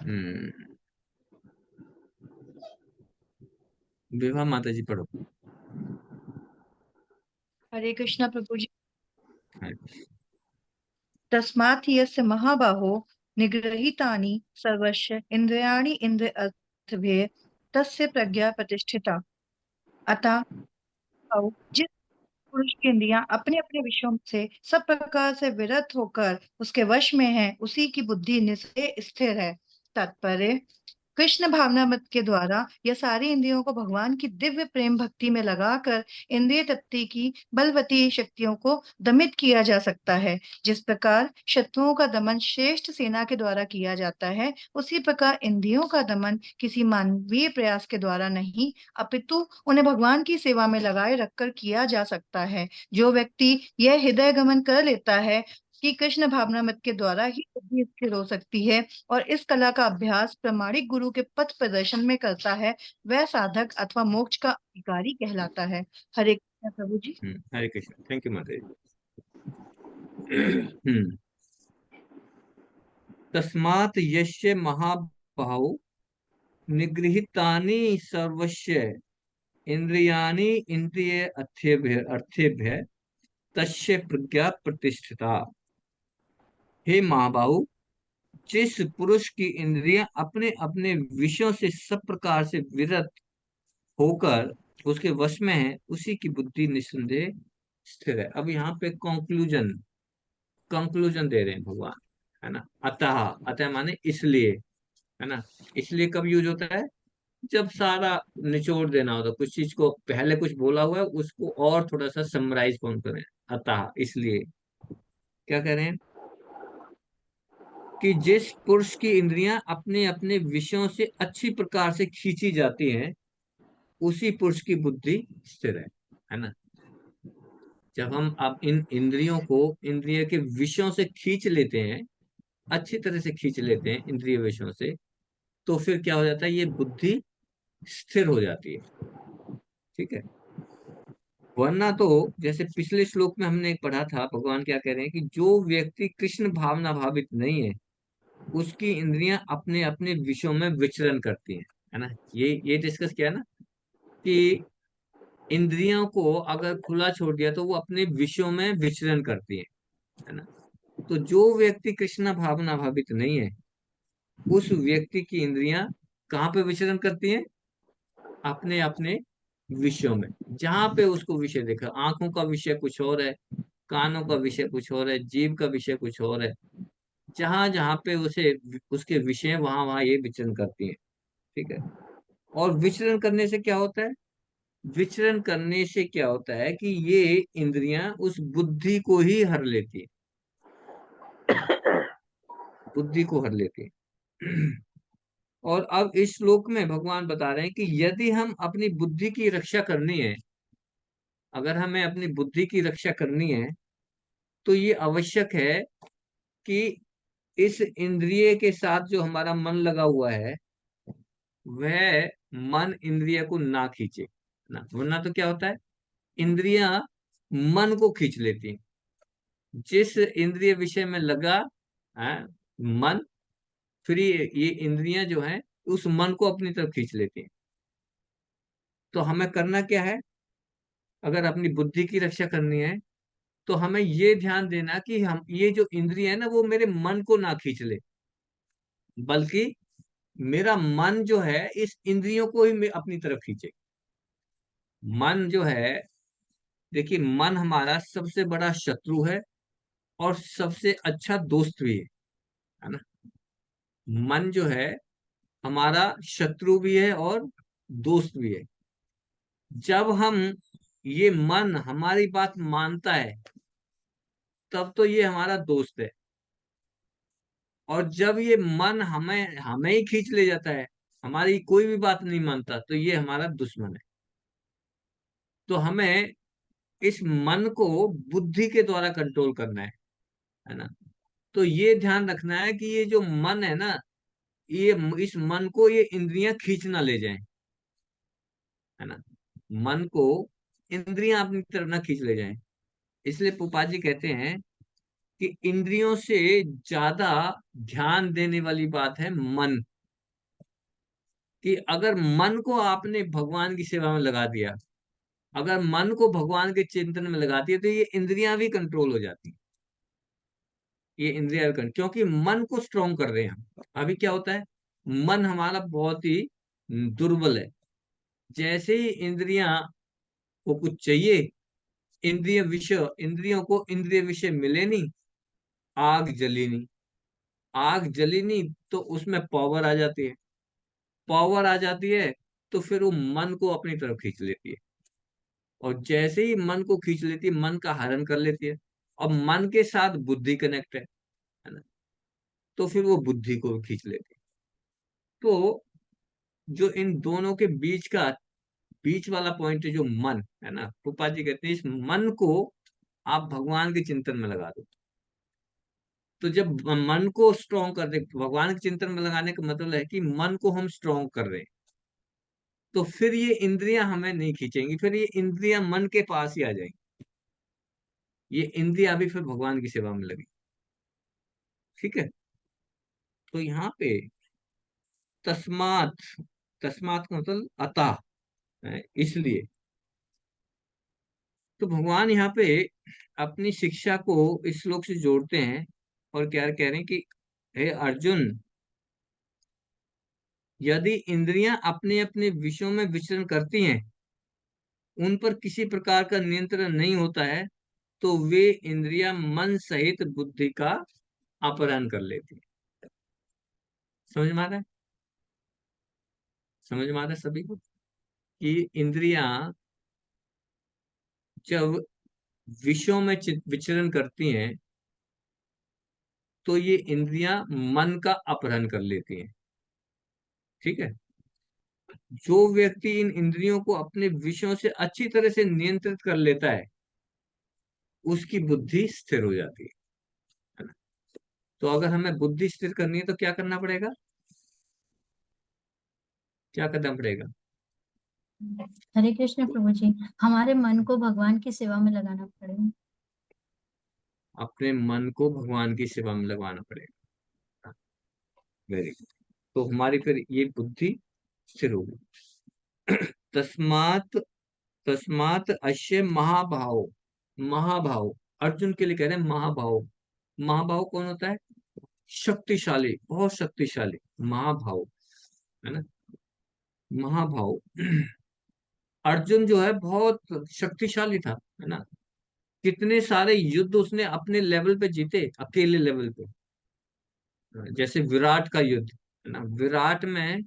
हम्म, विभा माता जी पढ़ो। हरे कृष्णा प्रभु जी। हाँ, तस्मात् यस्य महाबाहो निगृहीतानि सर्वस्य इन्द्रियाणि इन्द्रियर्थभ्ये तस्य प्रज्ञा प्रतिष्ठिता। अतः जिस पुरुष की इंद्रियां अपने अपने विषयों से सब प्रकार से विरत होकर उसके वश में है, उसी की बुद्धि निश्चय स्थिर है। तात्पर्य, कृष्ण भावनामृत के द्वारा यह सारी इंद्रियों को भगवान की दिव्य प्रेम भक्ति में लगाकर इंद्रिय तृप्ति की बलवती शक्तियों को दमित किया जा सकता है। जिस प्रकार शत्रुओं का दमन श्रेष्ठ सेना के द्वारा किया जाता है, उसी प्रकार इंद्रियों का दमन किसी मानवीय प्रयास के द्वारा नहीं, अपितु उन्हें भगवान की सेवा में लगाए रखकर किया जा सकता है। जो व्यक्ति यह हृदय गमन कर लेता है कि कृष्ण भावनामृत के द्वारा ही बुद्धि स्थिर हो सकती है और इस कला का अभ्यास प्रामाणिक गुरु के पथ प्रदर्शन में करता है, वह साधक अथवा मोक्ष का अधिकारी कहलाता है। हरे कृष्ण प्रभु जी। हरे कृष्ण। थैंक यू माता जी। तस्मात् यस्य महाबाहो निगृहीतानि सर्वस्य इंद्रियाणि इंद्रिय अर्थेभ्य तस्य प्रज्ञा प्रतिष्ठिता। हे महाबाहु, जिस पुरुष की इंद्रियां अपने अपने विषयों से सब प्रकार से विरत होकर उसके वश में है, उसी की बुद्धि निस्संदेह स्थिर है। अब यहाँ पे कंक्लूजन कंक्लूजन दे रहे हैं भगवान, है ना। अतः, अतः माने इसलिए, है ना। इसलिए कब यूज होता है? जब सारा निचोड़ देना होता, कुछ चीज को पहले कुछ बोला हुआ है उसको और थोड़ा सा समराइज कौन करें। अतः इसलिए क्या कह रहे हैं कि जिस पुरुष की इंद्रियां अपने अपने विषयों से अच्छी प्रकार से खींची जाती हैं, उसी पुरुष की बुद्धि स्थिर है ना। जब हम अब इन इंद्रियों को इंद्रिय के विषयों से खींच लेते हैं, अच्छी तरह से खींच लेते हैं इंद्रिय विषयों से, तो फिर क्या हो जाता है? ये बुद्धि स्थिर हो जाती है। ठीक है। वरना तो जैसे पिछले श्लोक में हमने पढ़ा था, भगवान क्या कह रहे हैं कि जो व्यक्ति कृष्ण भावना भावित नहीं है, उसकी इंद्रियां अपने अपने विषयों में विचरण करती हैं, है ना। ये डिस्कस किया ना कि इंद्रियों को अगर खुला छोड़ दिया तो वो अपने विषयों में विचरण करती है ना। तो जो व्यक्ति कृष्ण भावना भावित नहीं है, उस व्यक्ति की इंद्रियां कहाँ पे विचरण करती हैं? अपने अपने विषयों में। जहां पे उसको विषय देखा, आंखों का विषय कुछ और है, कानों का विषय कुछ और है, जीभ का विषय कुछ और है। जहां जहां पे उसे उसके विषय, वहां वहां ये विचरण करती हैं। ठीक है। और विचरण करने से क्या होता है? विचरण करने से क्या होता है कि ये इंद्रियां उस बुद्धि को ही हर लेती है, बुद्धि को हर लेती है। और अब इस श्लोक में भगवान बता रहे हैं कि यदि हम अपनी बुद्धि की रक्षा करनी है, अगर हमें अपनी बुद्धि की रक्षा करनी है, तो ये आवश्यक है कि इस इंद्रिय के साथ जो हमारा मन लगा हुआ है, वह मन इंद्रिय को ना खींचे ना। वरना तो क्या होता है? इंद्रियां मन को खींच लेती हैं। जिस इंद्रिय विषय में लगा है मन, फिर ये इंद्रियां जो हैं उस मन को अपनी तरफ खींच लेती हैं। तो हमें करना क्या है? अगर अपनी बुद्धि की रक्षा करनी है, तो हमें ये ध्यान देना कि हम ये जो इंद्रिय है ना, वो मेरे मन को ना खींच ले, बल्कि मेरा मन जो है इस इंद्रियों को ही अपनी तरफ खींचे। मन जो है, देखिए, मन हमारा सबसे बड़ा शत्रु है और सबसे अच्छा दोस्त भी है ना। मन जो है हमारा शत्रु भी है और दोस्त भी है। जब हम ये मन हमारी बात मानता है, तब तो ये हमारा दोस्त है। और जब ये मन हमें हमें ही खींच ले जाता है, हमारी कोई भी बात नहीं मानता, तो ये हमारा दुश्मन है। तो हमें इस मन को बुद्धि के द्वारा कंट्रोल करना है ना। तो ये ध्यान रखना है कि ये जो मन है ना, ये इस मन को ये इंद्रियां खींच ना ले जाएं, है ना। मन को इंद्रियां अपनी तरफ ना खींच ले जाएं। इसलिए पुपा जी कहते हैं कि इंद्रियों से ज्यादा ध्यान देने वाली बात है मन, कि अगर मन को आपने भगवान की सेवा में लगा दिया, अगर मन को भगवान के चिंतन में लगा दिया, तो ये इंद्रियां भी कंट्रोल हो जाती, ये इंद्रियां भी क्योंकि मन को स्ट्रोंग कर रहे हैं हम। अभी क्या होता है, मन हमारा बहुत ही दुर्बल है। जैसे ही इंद्रियां को कुछ चाहिए, इंद्रियों को इंद्रिय विषय मिले नहीं, आग जली नहीं, आग जली नहीं तो उसमें पावर आ जाती है, पावर आ जाती है तो फिर वो मन को अपनी तरफ खींच लेती है, और जैसे ही मन को खींच लेती है, मन का हरण कर लेती है, और मन के साथ बुद्धि कनेक्ट है ना, तो फिर वो बुद्धि को भी खींच लेती है। तो जो इन दोनों के बीच का, बीच वाला पॉइंट है जो मन है ना, रूपा जी कहते हैं इस मन को आप भगवान के चिंतन में लगा दो। तो जब मन को स्ट्रॉन्ग कर दे, भगवान के चिंतन में लगाने का मतलब है कि मन को हम स्ट्रॉन्ग कर रहे हैं, तो फिर ये इंद्रियां हमें नहीं खींचेंगी, फिर ये इंद्रियां मन के पास ही आ जाएंगी, ये इंद्रियां भी फिर भगवान की सेवा में लगी। ठीक है, तो यहाँ पे तस्मात, तस्मात का मतलब अतः है, इसलिए। तो भगवान यहाँ पे अपनी शिक्षा को इस श्लोक से जोड़ते हैं और क्या कह रहे हैं कि हे अर्जुन, यदि इंद्रियां अपने अपने विषयों में विचरण करती हैं, उन पर किसी प्रकार का नियंत्रण नहीं होता है, तो वे इंद्रियां मन सहित बुद्धि का अपहरण कर लेती हैं। समझ में आ रहा है, समझ में आ रहा है सभी को कि इंद्रियां जब विषयों में विचरण करती हैं, तो ये इंद्रियां मन का अपहरण कर लेती हैं। ठीक है, जो व्यक्ति इन इंद्रियों को अपने विषयों से अच्छी तरह से नियंत्रित कर लेता है, उसकी बुद्धि स्थिर हो जाती है ना। तो अगर हमें बुद्धि स्थिर करनी है तो क्या करना पड़ेगा, क्या करना पड़ेगा? हरे कृष्ण प्रभु जी, हमारे मन को भगवान की सेवा में लगाना पड़ेगा। अपने मन को भगवान की सेवा में लगाना पड़ेगा। Very good. तो हमारी फिर ये बुद्धि स्थिर होगी। तस्मात, तस्मात अश्य महाभाव, महाभाव अर्जुन के लिए कह रहे हैं महाभाव। महाभाव कौन होता है? शक्तिशाली, बहुत शक्तिशाली, महाभाव है ना। महाभाव अर्जुन जो है बहुत शक्तिशाली था, है ना। कितने सारे युद्ध उसने अपने लेवल पे जीते, अकेले लेवल पे। जैसे विराट का युद्ध है ना, विराट में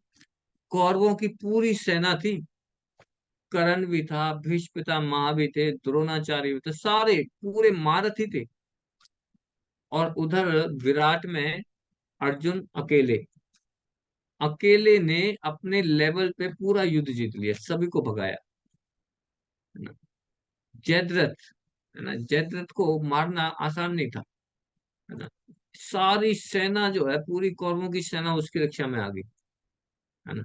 कौरवों की पूरी सेना थी, कर्ण भी था, भीष्म पितामह भी थे, द्रोणाचार्य भी थे, सारे पूरे महारथी थे। और उधर विराट में अर्जुन अकेले, अकेले ने अपने लेवल पे पूरा युद्ध जीत लिया, सभी को भगाया, है ना। जयद्रथ, है ना, जयद्रथ को मारना आसान नहीं था, है ना। सारी सेना जो है, पूरी कौरवों की सेना उसकी रक्षा में आ गई, है ना।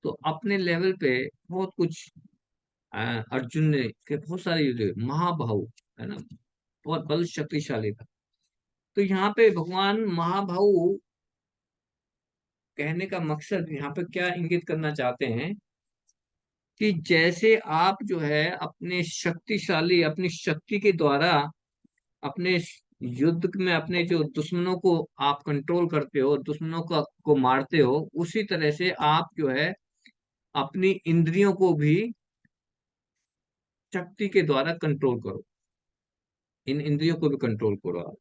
तो अपने लेवल पे बहुत कुछ अर्जुन ने के बहुत सारे युद्ध, महाबाहु, है ना, बहुत बल शक्तिशाली था। तो यहाँ पे भगवान महाबाहु कहने का मकसद यहाँ पे क्या इंगित करना चाहते हैं कि जैसे आप जो है अपने शक्तिशाली, अपनी शक्ति के द्वारा अपने युद्ध में अपने जो दुश्मनों को आप कंट्रोल करते हो, दुश्मनों को मारते हो, उसी तरह से आप जो है अपनी इंद्रियों को भी शक्ति के द्वारा कंट्रोल करो, इन इंद्रियों को भी कंट्रोल करो आप।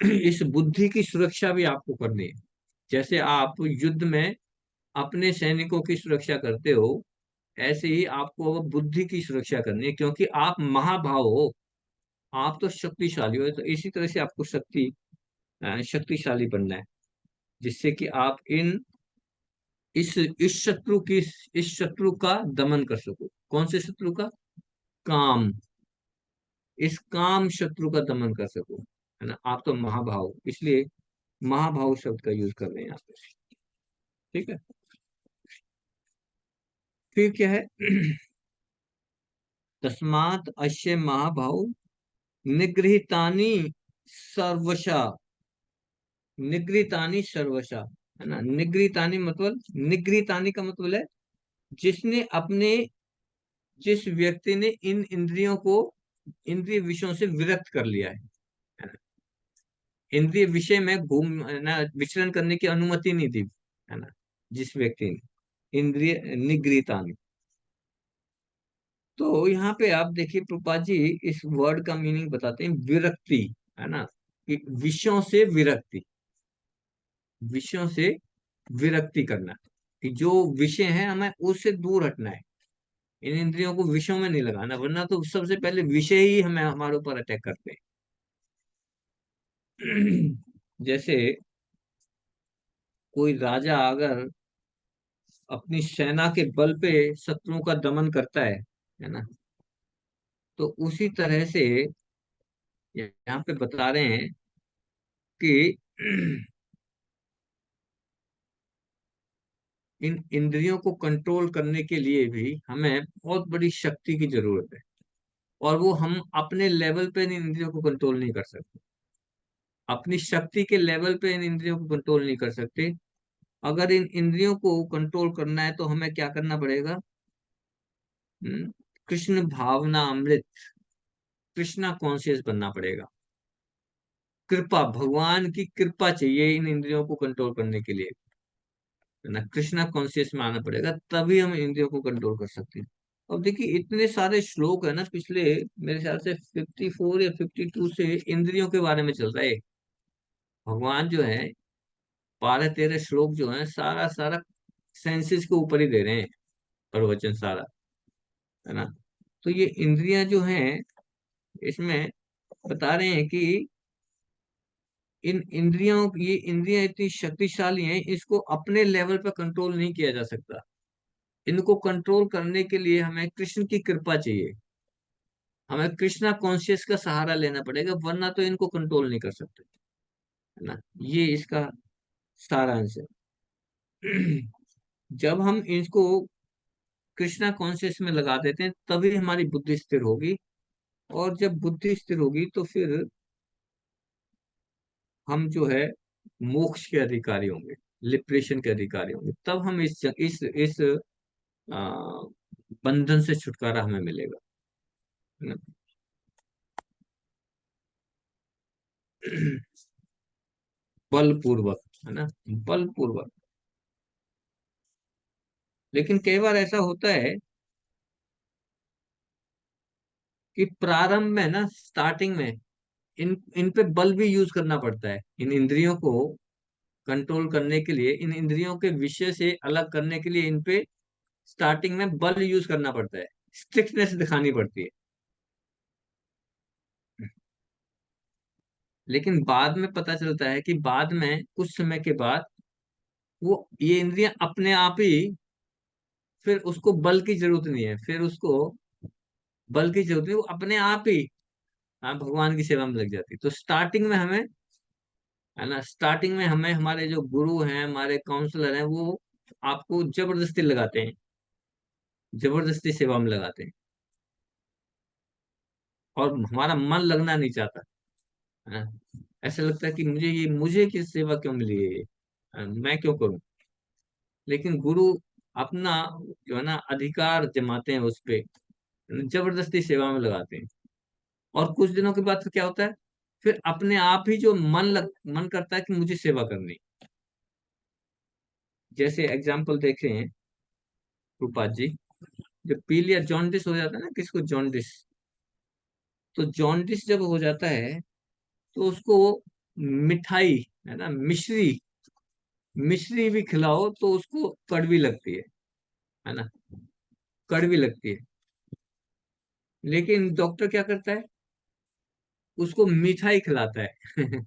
इस बुद्धि की सुरक्षा भी आपको करनी है। जैसे आप युद्ध में अपने सैनिकों की सुरक्षा करते हो, ऐसे ही आपको अब बुद्धि की सुरक्षा करनी है, क्योंकि आप महाभाव हो, आप तो शक्तिशाली हो। तो इसी तरह से आपको शक्तिशाली बनना है, जिससे कि आप इस शत्रु की, इस शत्रु का दमन कर सको। कौन से शत्रु का? काम, इस काम शत्रु का दमन कर सको, है ना। आप तो महाभाव, इसलिए महाभाव शब्द का यूज कर रहे हैं यहाँ पे। ठीक है, फिर क्या है? तस्मात अश्य महाभाव निगृहीतानि सर्वशा, निगृहीतानि सर्वशा, है ना। निगृहीतानी का मतलब है जिसने अपने जिस व्यक्ति ने इन इंद्रियों को इंद्रिय विषयों से विरक्त कर लिया है ना। इंद्रिय विषय में घूम ना विचरण करने की अनुमति नहीं दी, है ना, जिस व्यक्ति ने इंद्रिय निगृहीतानी। तो यहाँ पे आप देखिए प्रभुपाद जी इस वर्ड का मीनिंग बताते हैं विरक्ति, है ना, कि विषयों से विरक्ति, विषयों से विरक्ति करना, कि जो विषय है हमें उससे दूर हटना है, इन इंद्रियों को विषयों में नहीं लगाना, वरना तो सबसे पहले विषय ही हमें हमारे ऊपर अटैक करते हैं। जैसे कोई राजा अगर अपनी सेना के बल पे शत्रुओं का दमन करता है ना, तो उसी तरह से यहाँ पे बता रहे हैं कि इन इंद्रियों को कंट्रोल करने के लिए भी हमें बहुत बड़ी शक्ति की जरूरत है, और वो हम अपने लेवल पे इन इंद्रियों को कंट्रोल नहीं कर सकते, अपनी शक्ति के लेवल पे इन इंद्रियों को कंट्रोल नहीं कर सकते। अगर इन इंद्रियों को कंट्रोल करना है तो हमें क्या करना पड़ेगा? कृष्ण भावना अमृत, कृष्णा कॉन्शियस बनना पड़ेगा। कृपा, भगवान की कृपा चाहिए इन इंद्रियों को कंट्रोल करने के लिए, है ना। कृष्णा कॉन्शियस में आना पड़ेगा, तभी हम इंद्रियों को कंट्रोल कर सकते हैं। अब देखिए इतने सारे श्लोक है ना, पिछले मेरे ख्याल से 54 या 52 से इंद्रियों के बारे में चल रहा है। भगवान जो है 12-13 श्लोक जो है सारा सारा सेंसेस के ऊपर ही दे रहे हैं प्रवचन सारा, है ना। तो ये इंद्रियां जो हैं इसमें बता रहे हैं कि ये इंद्रियां इतनी शक्तिशाली हैं, इसको अपने लेवल पर कंट्रोल नहीं किया जा सकता। इनको कंट्रोल करने के लिए हमें कृष्ण की कृपा चाहिए, हमें कृष्णा कॉन्शियस का सहारा लेना पड़ेगा, वरना तो इनको कंट्रोल नहीं कर सकते, है ना। ये इसका सारांश है। जब हम इसको कृष्णा कॉन्शियस में लगा देते हैं तभी हमारी बुद्धि स्थिर होगी, और जब बुद्धि स्थिर होगी तो फिर हम जो है मोक्ष के अधिकारी होंगे, लिबरेशन के अधिकारी होंगे, तब हम इस आ, बंधन से छुटकारा हमें मिलेगा, है ना। बलपूर्वक, है ना, बलपूर्वक। लेकिन कई बार ऐसा होता है कि प्रारंभ में ना, स्टार्टिंग में इन इन पे बल भी यूज करना पड़ता है, इन इंद्रियों को कंट्रोल करने के लिए, इन इंद्रियों के विषय से अलग करने के लिए इन पे स्टार्टिंग में बल यूज करना पड़ता है, स्ट्रिक्टनेस दिखानी पड़ती है। लेकिन बाद में पता चलता है कि बाद में कुछ समय के बाद वो ये इंद्रियां अपने आप ही, फिर उसको बल की जरूरत नहीं है, फिर उसको बल की जरूरत नहीं, वो अपने आप ही, हाँ, भगवान की सेवा में लग जाती है। तो स्टार्टिंग में हमें, है ना, स्टार्टिंग में हमें हमारे जो गुरु हैं, हमारे काउंसलर हैं, वो आपको जबरदस्ती लगाते हैं, जबरदस्ती सेवा में लगाते हैं, और हमारा मन लगना नहीं चाहता, है ना। ऐसा लगता है कि मुझे किस सेवा क्यों मिली है ये, मैं क्यों करूं। लेकिन गुरु अपना जो है ना अधिकार जमाते हैं उस पे, जबरदस्ती सेवा में लगाते हैं, और कुछ दिनों के बाद फिर क्या होता है, फिर अपने आप ही जो मन करता है कि मुझे सेवा करनी। जैसे एग्जाम्पल देखे हैं रूपात जी, जब पीलिया जॉन्डिस हो जाता है ना, किसको जॉन्डिस, तो जॉन्डिस जब हो जाता है तो उसको मिठाई, है ना, मिश्री, मिश्री भी खिलाओ तो उसको कड़वी लगती है ना, कड़वी लगती है। लेकिन डॉक्टर क्या करता है, उसको मिठाई खिलाता है।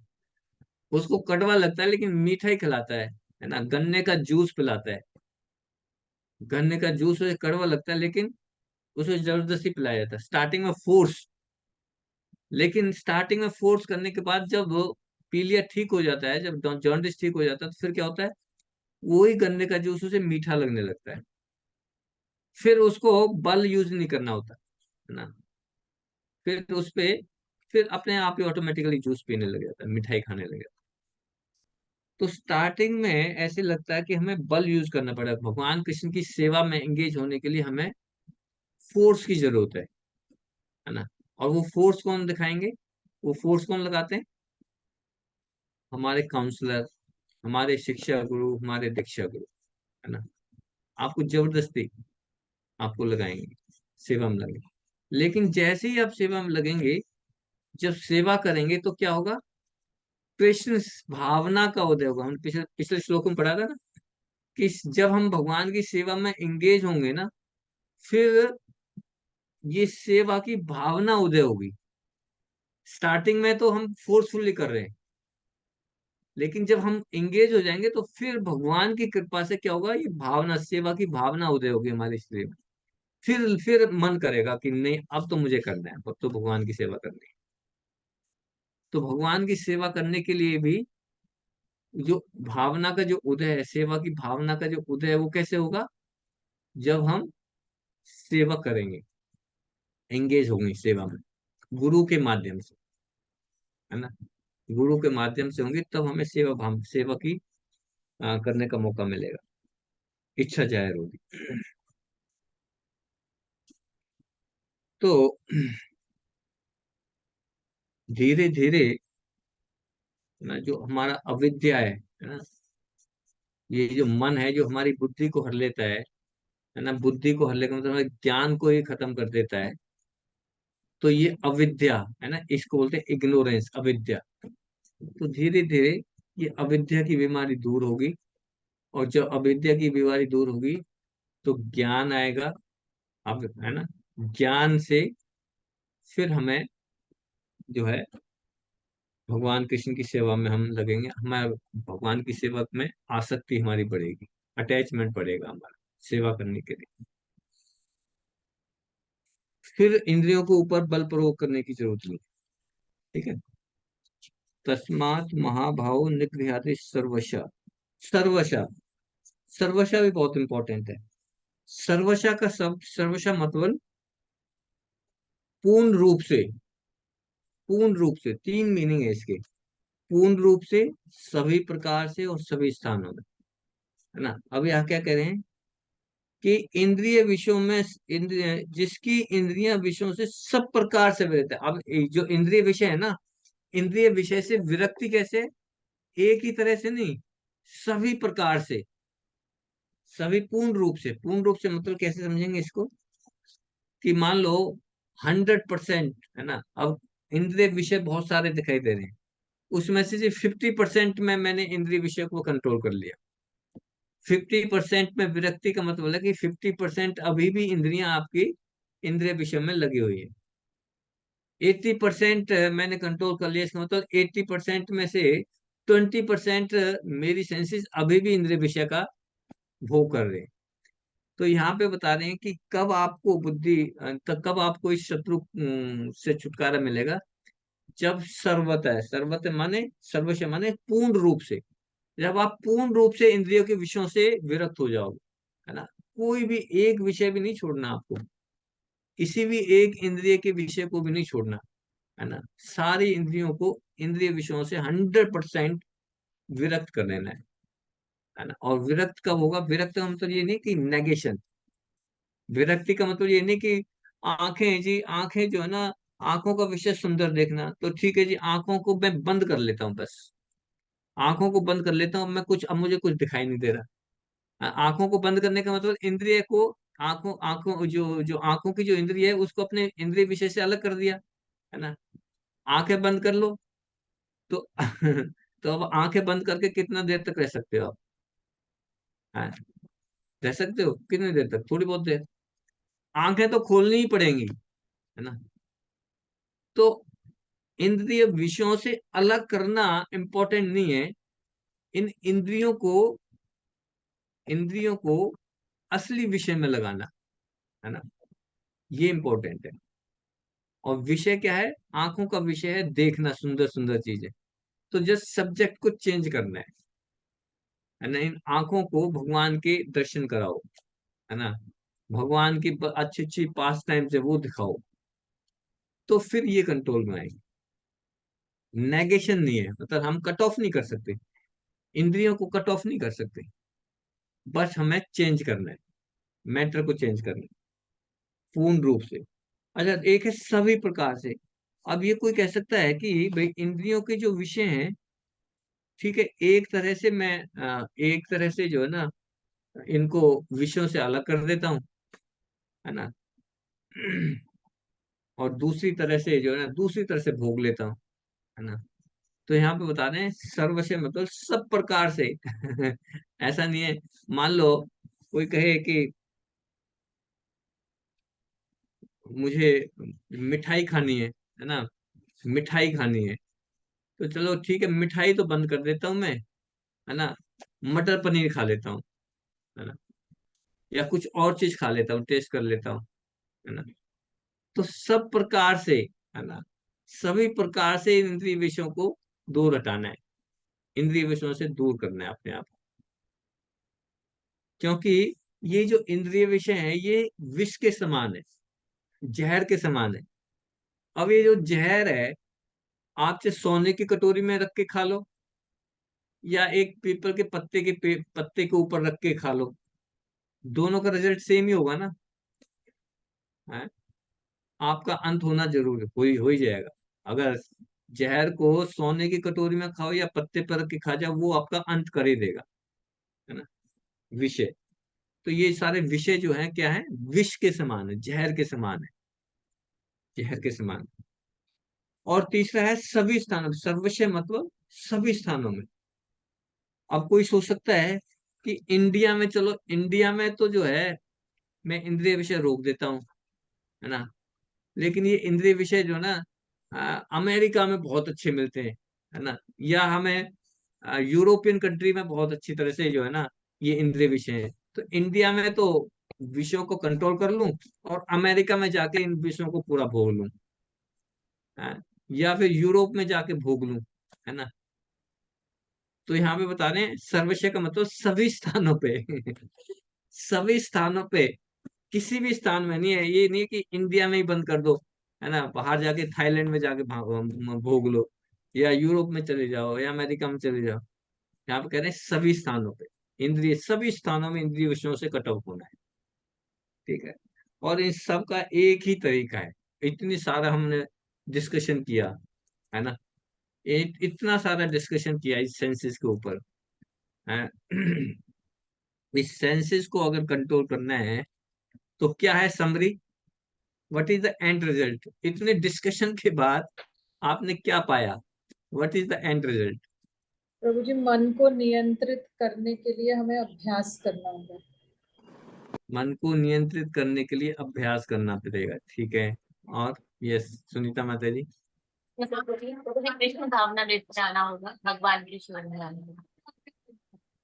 उसको कड़वा लगता है लेकिन मिठाई खिलाता है ना, गन्ने का जूस पिलाता है। गन्ने का जूस उसे कड़वा लगता है लेकिन उसे जबरदस्ती पिलाया जाता है, स्टार्टिंग में फोर्स। लेकिन स्टार्टिंग में फोर्स करने के बाद जब पीलिया ठीक हो जाता है, जब जॉन्डिस ठीक हो जाता है, तो फिर क्या होता है, वही गन्ने का जूस उसे मीठा लगने लगता है। फिर उसको बल यूज नहीं करना होता, है ना। फिर उस पे फिर अपने आप ही ऑटोमेटिकली जूस पीने लग जाता है, मिठाई खाने लग जाता है। तो स्टार्टिंग में ऐसे लगता है कि हमें बल यूज करना पड़ेगा, भगवान कृष्ण की सेवा में एंगेज होने के लिए हमें फोर्स की जरूरत है ना। और वो फोर्स कौन दिखाएंगे, वो फोर्स कौन लगाते हैं, हमारे काउंसलर, हमारे शिक्षा गुरु, हमारे दीक्षा गुरु, है ना। आपको जबरदस्ती आपको लगाएंगे, सेवा में लगेंगे। लेकिन जैसे ही आप सेवा में लगेंगे, जब सेवा करेंगे तो क्या होगा, कृष्ण भावना का उदय होगा। हम पिछले पिछले श्लोक में पढ़ा था ना कि जब हम भगवान की सेवा में एंगेज होंगे ना, फिर ये सेवा की भावना उदय होगी। स्टार्टिंग में तो हम फोर्सफुली कर रहे हैं, लेकिन जब हम एंगेज हो जाएंगे तो फिर भगवान की कृपा से क्या होगा, ये भावना, सेवा की भावना उदय होगी हमारे शरीर में। फिर मन करेगा कि नहीं, अब तो मुझे करना है, अब तो भगवान की सेवा करनी है। तो भगवान की सेवा करने के लिए भी जो भावना का जो उदय है, सेवा की भावना का जो उदय है, वो कैसे होगा, जब हम सेवा करेंगे, एंगेज होंगे सेवा में गुरु के माध्यम से, है ना। गुरु के माध्यम से होंगे तब हमें सेवा की करने का मौका मिलेगा, इच्छा जाहिर होगी। तो धीरे धीरे ना, जो हमारा अविद्या है ना, ये जो मन है जो हमारी बुद्धि को हर लेता है ना, बुद्धि को हर लेकर मतलब हमारे ज्ञान को ही खत्म कर देता है। तो ये अविद्या है ना, इसको बोलते हैं इग्नोरेंस, अविद्या। तो धीरे धीरे ये अविद्या की बीमारी दूर होगी, और जब अविद्या की बीमारी दूर होगी तो ज्ञान आएगा। अब है ना, ज्ञान से फिर हमें जो है भगवान कृष्ण की सेवा में हम लगेंगे, हमारे भगवान की सेवा में आसक्ति हमारी बढ़ेगी, अटैचमेंट बढ़ेगा हमारा सेवा करने के लिए। फिर इंद्रियों को ऊपर बल प्रयोग करने की जरूरत नहीं। ठीक है। तस्मात् महाभाव निगृह्याति सर्वशः। सर्वशः, सर्वशः भी बहुत इंपॉर्टेंट है। सर्वशः का शब्द, सर्वशः मतलब पूर्ण रूप से। पूर्ण रूप से, तीन मीनिंग है इसके। पूर्ण रूप से, सभी प्रकार से, और सभी स्थानों में, है ना। अब यहाँ क्या कह रहे हैं कि इंद्रिय विषयों में, इंद्रिय जिसकी इंद्रियां विषयों से सब प्रकार से विरक्त है। अब जो इंद्रिय विषय है ना, इंद्रिय विषय से विरक्ति कैसे, एक ही तरह से नहीं, सभी प्रकार से, सभी पूर्ण रूप से। पूर्ण रूप से मतलब कैसे समझेंगे इसको, कि मान लो 100%, है ना। अब इंद्रिय विषय बहुत सारे दिखाई दे रहे हैं, उसमें से 50% में मैंने इंद्रिय विषय को कंट्रोल कर लिया। 50% में विरक्ति का मतलब है कि 50% अभी भी इंद्रियां आपकी इंद्रिय विषय में लगी हुई है। 80% मैंने कंट्रोल कर लिया, इसका मतलब 80% में से 20% मेरी सेंसेस अभी भी इंद्रिय विषय का भोग कर रहे हैं। तो यहाँ पे बता रहे हैं कि कब आपको कब आपको इस शत्रु से छुटकारा मिलेगा, जब सर्वतः, सर्वतः माने, सर्वस्व माने पूर्ण रूप से, जब आप पूर्ण रूप से इंद्रियों के विषयों से विरक्त हो जाओगे, है ना। कोई भी एक विषय भी नहीं छोड़ना आपको, किसी भी एक इंद्रिय के विषय को भी नहीं छोड़ना, है ना। सारी इंद्रियों को, इंद्रिय विषयों से 100% विरक्त कर देना है ना। और विरक्त कब होगा, विरक्त का मतलब ये नहीं कि नेगेशन, विरक्ति का मतलब ये नहीं कि आंखें जी, आंखें जो है ना, आंखों का विषय सुंदर देखना, तो ठीक है जी, आंखों को मैं बंद कर लेता हूँ बस, आंखों को बंद कर लेता हूँ मैं, कुछ अब मुझे कुछ दिखाई नहीं दे रहा। आंखों को बंद करने का मतलब इंद्रिय को, आंखों आंखों जो जो आंखों की जो इंद्रिय है उसको अपने इंद्रिय विषय से अलग कर दिया, है ना। आंखें बंद कर लो तो तो अब आंखें बंद करके कितना देर तक रह सकते हो आप, हाँ, रह सकते हो कितनी देर तक, थोड़ी बहुत देर। आंखें तो खोलनी ही पड़ेंगी, है ना। तो इंद्रिय विषयों से अलग करना इंपॉर्टेंट नहीं है, इन इंद्रियों को असली विषय में लगाना, है ना, ये इंपॉर्टेंट है। और विषय क्या है, आंखों का विषय है देखना सुंदर सुंदर चीजें। तो जस्ट सब्जेक्ट को चेंज करना है ना। इन आंखों को भगवान के दर्शन कराओ, है ना, भगवान की अच्छी अच्छी पास टाइम से वो दिखाओ, तो फिर ये कंट्रोल में आएगी। नेगेशन नहीं है, मतलब हम कट ऑफ नहीं कर सकते, इंद्रियों को कट ऑफ नहीं कर सकते, बस हमें चेंज करना है, मैटर को चेंज करना है पूर्ण रूप से। अच्छा, एक है सभी प्रकार से। अब ये कोई कह सकता है कि भाई इंद्रियों के जो विषय हैं, ठीक है, एक तरह से मैं एक तरह से जो है ना इनको विषयों से अलग कर देता हूँ, है ना, और दूसरी तरह से जो है ना दूसरी तरह से भोग लेता हूँ, है ना। तो यहाँ पे बता रहे हैं सर्व से मतलब सब प्रकार से। ऐसा नहीं है, मान लो कोई कहे कि मुझे मिठाई खानी है ना, मिठाई खानी है, तो चलो ठीक है, मिठाई तो बंद कर देता हूँ मैं, है ना, मटर पनीर खा लेता हूँ, है ना, या कुछ और चीज खा लेता हूँ, टेस्ट कर लेता हूँ, है ना। तो सब प्रकार से, है ना, सभी प्रकार से इन इंद्रिय विषयों को दूर हटाना है, इंद्रिय विषयों से दूर करना है अपने आप को। क्योंकि ये जो इंद्रिय विषय है ये विष के समान है, जहर के समान है। अब ये जो जहर है, आप चाहे सोने की कटोरी में रख के खा लो, या एक पीपल के पत्ते के पत्ते के ऊपर रख के खा लो, दोनों का रिजल्ट सेम ही होगा ना, है। आपका अंत होना जरूर है, हो ही जाएगा। अगर जहर को सोने की कटोरी में खाओ या पत्ते पर रख के खा जाओ, वो आपका अंत कर ही देगा, है ना, विषय। तो ये सारे विषय जो हैं क्या है, विष के समान है, जहर के समान है, जहर के समान। और तीसरा है सभी स्थानों, सर्वस्व मतलब सभी स्थानों में। अब कोई सोच सकता है कि इंडिया में, चलो इंडिया में तो जो है मैं इंद्रिय विषय रोक देता हूँ, है ना, लेकिन ये इंद्रिय विषय जो है ना अमेरिका में बहुत अच्छे मिलते हैं, है ना, या हमें यूरोपियन कंट्री में बहुत अच्छी तरह से जो है ना ये इंद्रिय विषय है। तो इंडिया में तो विषयों को कंट्रोल कर लूं, और अमेरिका में जाके इन विषयों को पूरा भोग लूं, या फिर यूरोप में जाके भोग लूं, है ना। तो यहाँ पे बता रहे हैं सर्वस्व का मतलब सभी स्थानों पे। सभी स्थानों पे, किसी भी स्थान में नहीं है, ये नहीं है कि इंडिया में ही बंद कर दो, है ना, बाहर जाके थाईलैंड में जाके भोग लो, या यूरोप में चले जाओ, या अमेरिका में चले जाओ। यहाँ पे कह रहे हैं सभी स्थानों पे, इंद्रिय सभी स्थानों में इंद्रिय विषयों से कट ऑफ होना है, ठीक है। और इन सब का एक ही तरीका है। इतनी सारा हमने डिस्कशन किया, है ना, इतना सारा डिस्कशन किया इस सेंसेस के ऊपर, है। इस सेंसेस को अगर कंट्रोल करना है तो क्या है summary, what is the end result, इतने डिस्कशन के बाद आपने क्या पाया, what is the end result. प्रभु जी, मन को नियंत्रित करने के लिए हमें अभ्यास करना होगा। मन को नियंत्रित करने के लिए अभ्यास करना पड़ेगा, ठीक है। और यस, सुनीता माता जी। मुझे कृष्ण भावना में जाना होगा, भगवान कृष्ण में जाना होगा,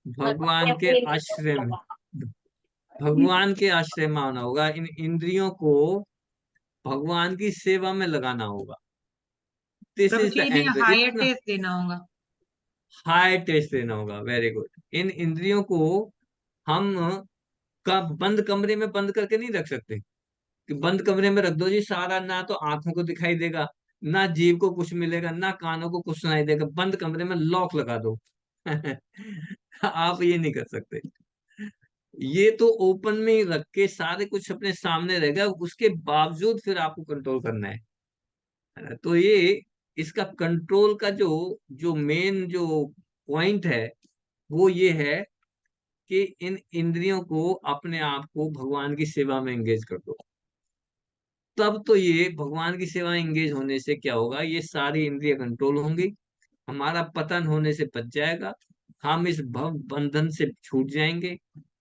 भगवान भगवान के के प्रेम में आश्रय में, लगा। भगवान के आश्रय में आना होगा, इन इंद्रियों को भगवान की सेवा में लगाना होगा। This Prabhu is ji the इन्हें एंड, हायर इतना टेस्ट देना होगा। हाई टेस्ट देना होगा, वेरी गुड। इन इंद्रियों को हम का बंद कमरे में बंद करके नहीं रख सकते, कि बंद कमरे में रख दो जी सारा, ना तो आंखों को दिखाई देगा, ना जीव को कुछ मिलेगा, ना कानों को कुछ सुनाई देगा, बंद कमरे में लॉक लगा दो। आप ये नहीं कर सकते। ये तो ओपन में ही रख के सारे कुछ अपने सामने रहेगा, उसके बावजूद फिर आपको कंट्रोल करना है ना? तो ये इसका कंट्रोल का जो जो मेन जो पॉइंट है वो ये है कि इन इंद्रियों को अपने आप को भगवान की सेवा में एंगेज कर दो। तब तो ये भगवान की सेवा में एंगेज होने से क्या होगा, ये सारी इंद्रिय कंट्रोल होंगी, हमारा पतन होने से बच जाएगा, हम इस भव बंधन से छूट जाएंगे,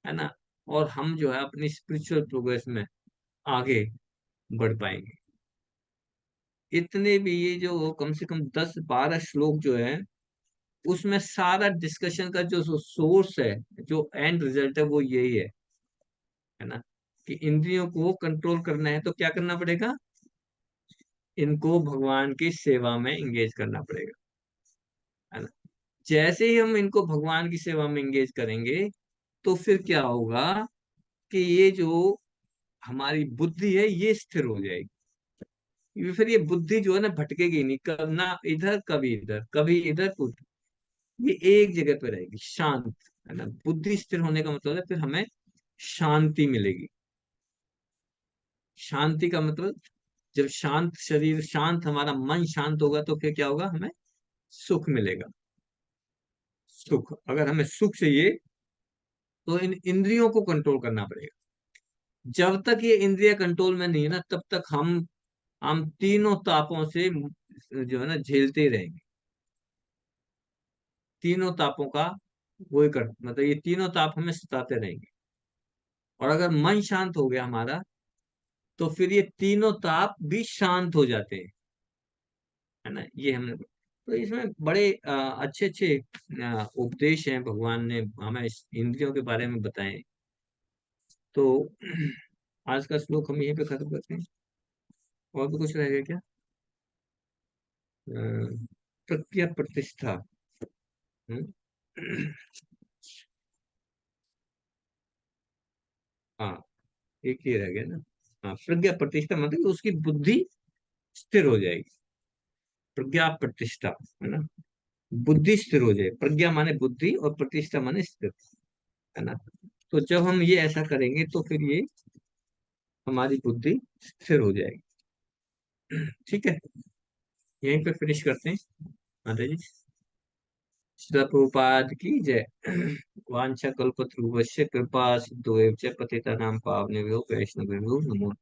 है ना, और हम जो है अपनी स्पिरिचुअल प्रोग्रेस में आगे बढ़ पाएंगे। इतने भी ये जो कम से कम 10-12 श्लोक जो है, उसमें सारा डिस्कशन का जो सोर्स है, जो एंड रिजल्ट है, वो यही है ना, कि इंद्रियों को कंट्रोल करना है तो क्या करना पड़ेगा, इनको भगवान की सेवा में एंगेज करना पड़ेगा, है ना। जैसे ही हम इनको भगवान की सेवा में एंगेज करेंगे, तो फिर क्या होगा कि ये जो हमारी बुद्धि है ये स्थिर हो जाएगी। फिर ये बुद्धि जो है ना भटकेगी नहीं, कब ना इधर कभी इधर, कभी इधर कुछ, ये एक जगह पे रहेगी, शांत, है ना। बुद्धि स्थिर होने का मतलब है फिर हमें शांति मिलेगी। शांति का मतलब, जब शांत शरीर, शांत हमारा मन शांत होगा तो फिर क्या होगा, हमें सुख मिलेगा। सुख, अगर हमें सुख चाहिए तो इन इंद्रियों को कंट्रोल करना पड़ेगा। जब तक ये इंद्रिय कंट्रोल में नहीं है ना, तब तक हम तीनों तापों से जो है ना झेलते रहेंगे। तीनों तापों का वही कर, मतलब ये तीनों ताप हमें सताते रहेंगे। और अगर मन शांत हो गया हमारा, तो फिर ये तीनों ताप भी शांत हो जाते हैं, है ना। ये हमने, तो इसमें बड़े अच्छे अच्छे उपदेश हैं, भगवान ने हमें इस इंद्रियों के बारे में बताए। तो आज का श्लोक हम यहीं पे खत्म करते हैं। और भी कुछ रहेगा क्या? अ, प्रज्ञा प्रतिष्ठा। हम्म? हाँ, एक ये रह गया ना। हाँ, प्रज्ञा प्रतिष्ठा मतलब कि उसकी बुद्धि स्थिर हो जाएगी। प्रज्ञा प्रतिष्ठा, है ना। बुद्धि स्थिर हो जाए, प्रज्ञा माने बुद्धि और प्रतिष्ठा माने स्थिर, है ना। तो जब हम ये ऐसा करेंगे तो फिर ये हमारी बुद्धि स्थिर हो जाएगी। ठीक है, यहीं पे फिनिश करते हैं। माता जी, श्रील प्रभुपाद की जय। वांछा कल्पतरुभ्यश्च कृपा सिंधुभ्यश्च पतितानां पावनेभ्यो वैष्णवेभ्यो नमो